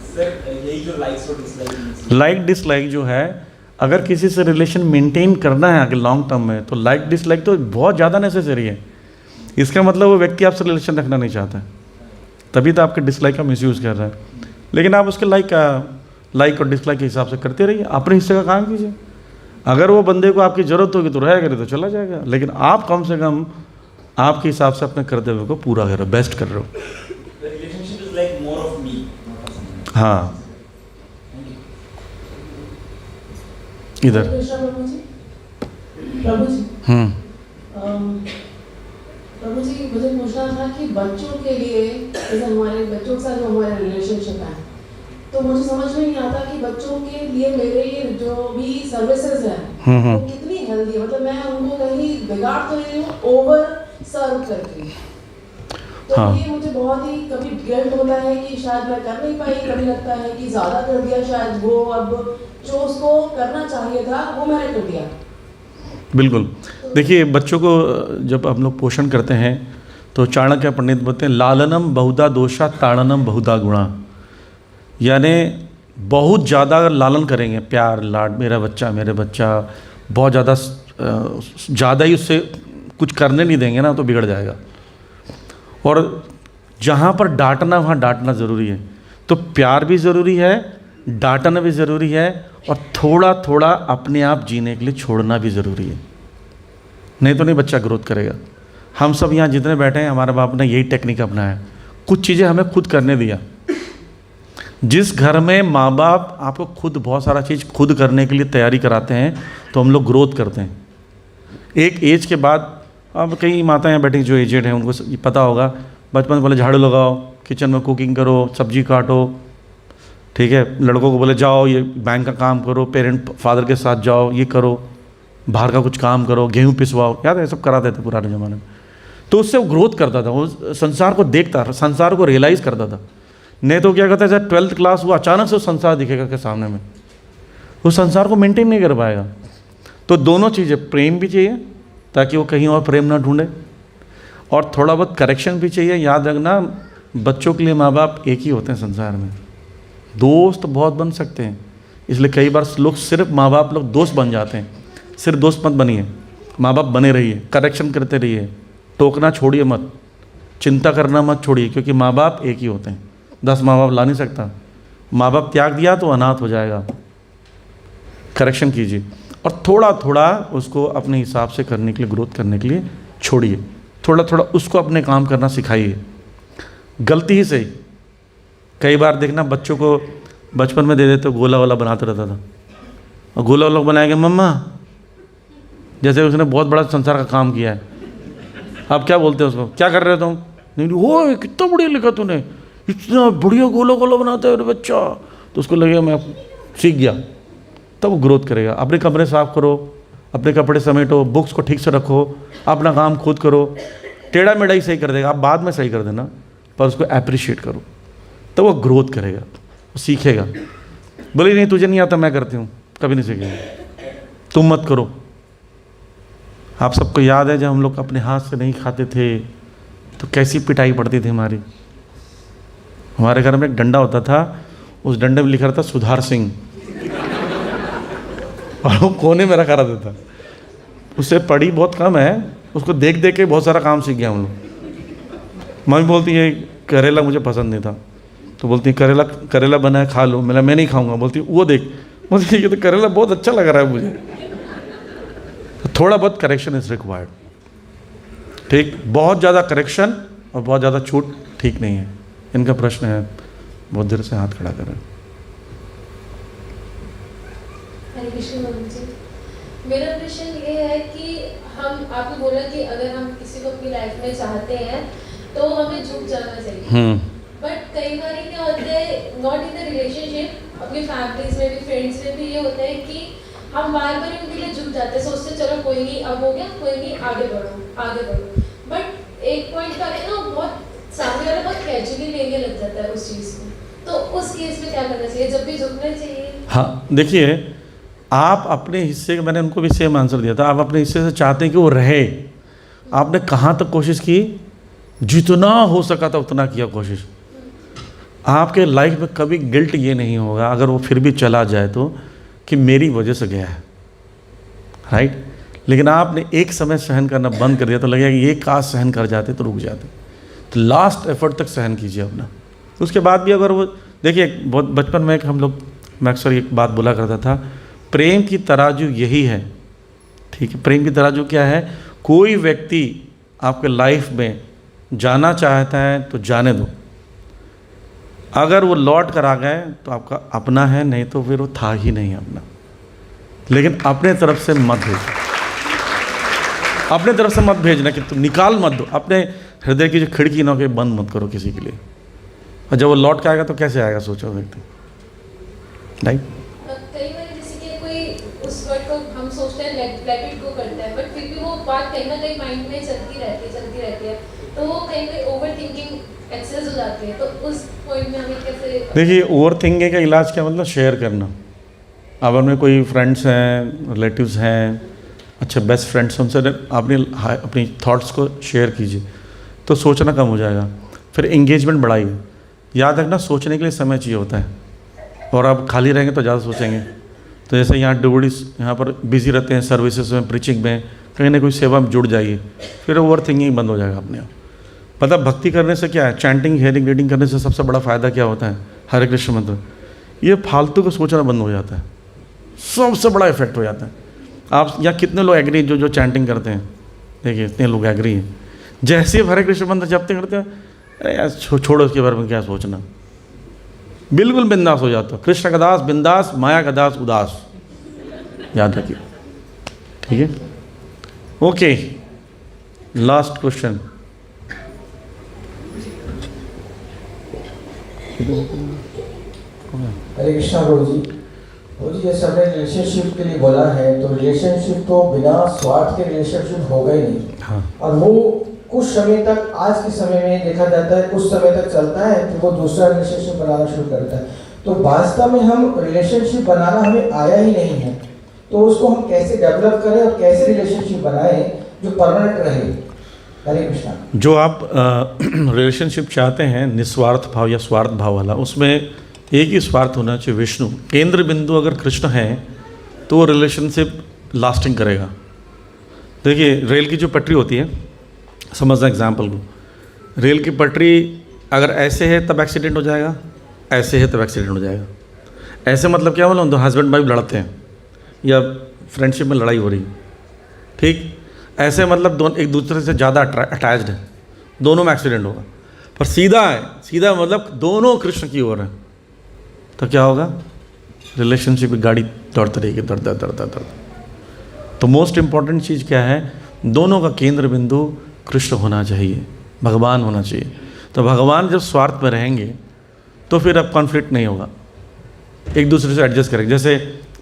सर यही जो लाइक्स और डिसलाइक, लाइक डिसलाइक जो है, अगर किसी से रिलेशन मेंटेन करना है आगे लॉन्ग टर्म में, तो लाइक डिसलाइक तो बहुत ज़्यादा नेसेसरी है। इसका मतलब वो व्यक्ति आपसे रिलेशन रखना नहीं चाहता है, तभी तो आपके डिसलाइक का मिसयूज़ कर रहा है। लेकिन आप उसके लाइक और डिसलाइक के हिसाब से करते रहिए, अपने हिस्से का काम कीजिए। अगर वो बंदे को आपकी ज़रूरत होगी तो रहेगा, नहीं तो चला जाएगा, लेकिन आप कम से कम आपके हिसाब से अपने कर्तव्य को पूरा कर रहे हो, बेस्ट कर रहे हो। Relationship is like more of me. हाँ, इधर प्रभु जी, प्रभु जी, प्रभु जी मुझे पूछना था कि बच्चों के लिए, जैसे हमारे बच्चों के साथ जो हमारे रिलेशनशिप है, तो मुझे समझ में नहीं आता कि बच्चों के लिए मेरे ये जो भी सर्विसेज हैं वो कितनी हेल्दी है। मतलब मैं उनको कहीं बिगाड़ तो नहीं हूँ ओवर सर्व करके, तो हाँ। ये मुझे बहुत ही कभी गिल्ट होता है कि शायद मैं कर नहीं पाई, कभी लगता है कि ज़्यादा कर दिया, शायद वो अब जो उसको करना चाहिए था वो मैंने कर दिया। बिल्कुल। देखिए, बच्चों को जब हम लोग पोषण करते हैं तो चाणक्य पंडित बोलते हैं लालनम बहुधा दोषा ताड़नम बहुधा गुणा, यानी बहुत ज़्यादा अगर लालन करेंगे, प्यार लाड, मेरा बच्चा बहुत ज़्यादा ज़्यादा ही उससे कुछ करने नहीं देंगे ना तो बिगड़ जाएगा। और जहाँ पर डांटना वहाँ डांटना ज़रूरी है, तो प्यार भी ज़रूरी है, डांटना भी ज़रूरी है, और थोड़ा थोड़ा अपने आप जीने के लिए छोड़ना भी ज़रूरी है, नहीं तो नहीं बच्चा ग्रोथ करेगा। हम सब यहाँ जितने बैठे हैं हमारे बाप ने यही टेक्निक अपनाया, कुछ चीज़ें हमें खुद करने दिया। जिस घर में माँ बाप आपको खुद बहुत सारा चीज़ खुद करने के लिए तैयारी कराते हैं तो हम लोग ग्रोथ करते हैं। एक एज के बाद, अब कई माताएं बैठी जो एजेड हैं उनको पता होगा, बचपन में बोले झाड़ू लगाओ, किचन में कुकिंग करो, सब्जी काटो, ठीक है, लड़कों को बोले जाओ ये बैंक का काम करो, पेरेंट फादर के साथ जाओ, ये करो, बाहर का कुछ काम करो, गेहूँ पिसवाओ, याद है सब कराते थे पुराने ज़माने में। तो उससे वो ग्रोथ करता था, वो संसार को देखता, संसार को रियलाइज़ करता था। नहीं तो क्या कहता है, जब 12th क्लास हुआ अचानक से वो संसार दिखेगा के सामने में, वो संसार को मेंटेन नहीं कर पाएगा। तो दोनों चीज़ें, प्रेम भी चाहिए ताकि वो कहीं और प्रेम ना ढूंढे, और थोड़ा बहुत करेक्शन भी चाहिए। याद रखना, बच्चों के लिए माँ बाप एक ही होते हैं संसार में, दोस्त बहुत बन सकते हैं, इसलिए कई बार लोग सिर्फ माँ बाप लोग दोस्त बन जाते हैं। सिर्फ दोस्त मत बनिए, माँ बाप बने रहिए, करेक्शन करते रहिए, टोकना छोड़िए मत, चिंता करना मत छोड़िए, क्योंकि माँ बाप एक ही होते हैं, 10 माँ बाप ला नहीं सकता। माँ बाप त्याग दिया तो अनाथ हो जाएगा। करेक्शन कीजिए और थोड़ा थोड़ा उसको अपने हिसाब से करने के लिए, ग्रोथ करने के लिए छोड़िए, थोड़ा थोड़ा उसको अपने काम करना सिखाइए, गलती ही सही। कई बार देखना बच्चों को बचपन में दे देते गोला वाला बनाते रहता था, और गोला वाला बनाएंगे मम्मा, जैसे उसने बहुत बड़ा संसार का काम किया है। अब क्या बोलते हैं उसको, क्या कर रहे हो तुम? नहीं हो कितना बढ़िया लिखा तूने, इतना बढ़िया गोला गोला बनाता है बच्चा, तो उसको लगेगा मैं सीख गया, तब वो ग्रोथ करेगा। अपने कमरे साफ करो, अपने कपड़े समेटो, बुक्स को ठीक से रखो, अपना काम खुद करो। टेढ़ा मेढ़ा ही सही कर देगा, आप बाद में सही कर देना, पर उसको अप्रिशिएट करो, तो वो ग्रोथ करेगा, वो सीखेगा। बोले नहीं तुझे नहीं आता, मैं करती हूँ, कभी नहीं सीखेगा, तुम मत करो। आप सबको याद है जब हम लोग अपने हाथ से नहीं खाते थे तो कैसी पिटाई पड़ती थी हमारी। हमारे घर में एक डंडा होता था, उस डंडे में लिखा रहता सुधार सिंह, और वो कोने में रखा रहता था। उससे पढ़ी बहुत कम है, उसको देख देख के बहुत सारा काम सीख गया हम लोग। मम्मी बोलती है करेला मुझे पसंद नहीं था, तो बोलती है करेला बना है खा लो, मैं नहीं खाऊंगा। बोलती वो देख, बोलती ये तो करेला बहुत अच्छा लग रहा है मुझे। तो थोड़ा बहुत करेक्शन इज रिक्वायर्ड, ठीक, बहुत ज़्यादा करेक्शन और बहुत ज़्यादा छूट ठीक नहीं है। इनका प्रश्न है, बहुत देर से हाथ खड़ा कर रहे हैं। हरे कृष्ण बाबू जी, मेरा प्रश्न ये है कि हम, आपने बोला कि अगर हम किसी को अपनी लाइफ में चाहते हैं तो हमें झुक जाना चाहिए, बट कई बार क्या होता है, नॉट इन द रिलेशनशिप, अपनी फैमिलीज में भी, फ्रेंड्स में भी ये होता है कि हम बार बार उनके लिए झुक जाते हैं, सोचते चलो कोई नहीं, अब हो गया, कोई नहीं, आगे बढ़ो। बट एक पॉइंट का है ना, बहुत सामने वाला बहुत कैजुअली लेने लग जाता है उस चीज़ को, तो उस केस में क्या करना चाहिए, जब भी झुकना चाहिए? हाँ देखिए, आप अपने हिस्से, मैंने उनको भी सेम आंसर दिया था, आप अपने हिस्से से चाहते हैं कि वो रहे। आपने कहाँ तक कोशिश की, जितना हो सका था उतना किया कोशिश। आपके लाइफ में कभी गिल्ट ये नहीं होगा अगर वो फिर भी चला जाए तो, कि मेरी वजह से गया है, राइट। लेकिन आपने एक समय सहन करना बंद कर दिया तो लगेगा कि ये काश सहन कर जाते तो रुक जाते। तो लास्ट एफर्ट तक सहन कीजिए अपना। उसके बाद भी अगर वो, देखिए बहुत बचपन में हम लोग, मैं अक्सर एक बात बोला करता था, प्रेम की तराजू यही है, ठीक है। प्रेम की तराजू क्या है, कोई व्यक्ति आपके लाइफ में जाना चाहता है तो जाने दो, अगर वो लौट कर आ गए तो आपका अपना है, नहीं तो फिर वो था ही नहीं अपना। लेकिन अपने तरफ से मत भेजना, अपने तरफ से मत भेजना कि तुम निकाल मत दो, अपने हृदय की जो खिड़की ना के बंद मत करो किसी के लिए। और जब वो लौट के आएगा तो कैसे आएगा, सोचो व्यक्ति, राइट। कई बार जैसे कि कोई उस वर्ड को हम सोचते हैं लेट इट गो करता है, बट फिर भी वो बात कहीं ना कहीं माइंड में चलती रहती है, तो वो कहीं कहीं ओवर थिंकिंग एक्सेस हो जाती है। तो उस पॉइंट में हमें कैसे, देखिए ओवर थिंकिंग का इलाज क्या, मतलब शेयर करना। अब उनमें कोई फ्रेंड्स हैं, रिलेटिव्स हैं, अच्छा बेस्ट फ्रेंड्स, उनसे अपनी थॉट्स को शेयर कीजिए तो सोचना कम हो जाएगा। फिर एंगेजमेंट बढ़ाइए। याद रखना, सोचने के लिए समय चाहिए होता है, और आप खाली रहेंगे तो ज़्यादा सोचेंगे, तो जैसे यहाँ डिवोटीज यहाँ पर बिजी रहते हैं सर्विसेज में, प्रीचिंग में, कहीं ना कोई सेवा में जुड़ जाइए, फिर ओवर थिंकिंग बंद हो जाएगा अपने आप। पता भक्ति करने से क्या है, चैंटिंग हेयरिंग रीडिंग करने से सबसे बड़ा फ़ायदा क्या होता है, हरे कृष्ण मंत्र, ये फालतू को सोचना बंद हो जाता है, सबसे बड़ा इफेक्ट हो जाता है। आप यहाँ कितने लोग एग्री जो चैंटिंग करते हैं, देखिए इतने लोग एग्री हैं, जैसे हरे कृष्ण मंत्र जपते करते हैं, अरे यार छोड़ो उसके बारे में क्या सोचना, बिल्कुल बिंदास हो जाता है। कृष्ण का दास बिंदास, माया का दास उदास, याद रखिए, ठीक है। Okay, last question. Hare Krishna Prabhu ji जैसे हमने रिलेशनशिप के लिए बोला है, तो रिलेशनशिप तो बिना स्वार्थ के रिलेशनशिप होगा ही नहीं। हाँ। और वो कुछ समय तक, आज के समय में देखा जाता है, कुछ समय तक चलता है, फिर वो दूसरा रिलेशनशिप बनाना शुरू करता है। तो वास्तव में हम रिलेशनशिप बनाना हमें आया ही नहीं है, तो उसको हम कैसे डेवलप करें और कैसे रिलेशनशिप बनाएं जो परमानेंट रहे। हरे कृष्णा। जो आप रिलेशनशिप चाहते हैं निस्वार्थ भाव या स्वार्थ भाव वाला, उसमें एक ही स्वार्थ होना चाहिए, विष्णु। केंद्र बिंदु अगर कृष्ण है तो रिलेशनशिप लास्टिंग करेगा। देखिए रेल की जो पटरी होती है, समझना एग्जाम्पल को, रेल की पटरी अगर ऐसे है तब एक्सीडेंट हो जाएगा, ऐसे है तब एक्सीडेंट हो जाएगा। ऐसे मतलब क्या बोला, दो हस्बैंड वाइफ लड़ते हैं या फ्रेंडशिप में लड़ाई हो रही, ठीक। ऐसे मतलब दोनों एक दूसरे से ज़्यादा अटैच्ड है, दोनों में एक्सीडेंट होगा। पर सीधा है, सीधा मतलब दोनों कृष्ण की ओर है, तो क्या होगा, रिलेशनशिप की गाड़ी दौड़ती रहेगी, दौड़ता। तो मोस्ट इम्पॉर्टेंट चीज़ क्या है, दोनों का केंद्र बिंदु कृष्ण होना चाहिए, भगवान होना चाहिए। तो भगवान जब स्वार्थ में रहेंगे तो फिर अब कॉन्फ्लिक्ट नहीं होगा, एक दूसरे से एडजस्ट करेंगे। जैसे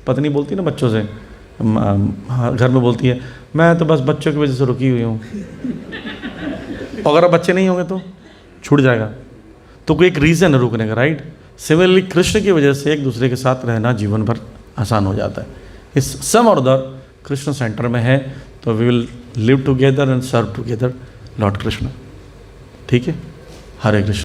पत्नी बोलती है ना बच्चों से, घर में बोलती है, मैं तो बस बच्चों की वजह से रुकी हुई हूँ, अगर बच्चे नहीं होंगे तो छूट जाएगा, तो कोई एक रीज़न है रुकने का, राइट। सिमिलरली कृष्ण की वजह से एक दूसरे के साथ रहना जीवन भर आसान हो जाता है। इस सम और अदर कृष्ण सेंटर में है, तो we will live together and serve together Lord Krishna, ठीक है। हरे कृष्ण।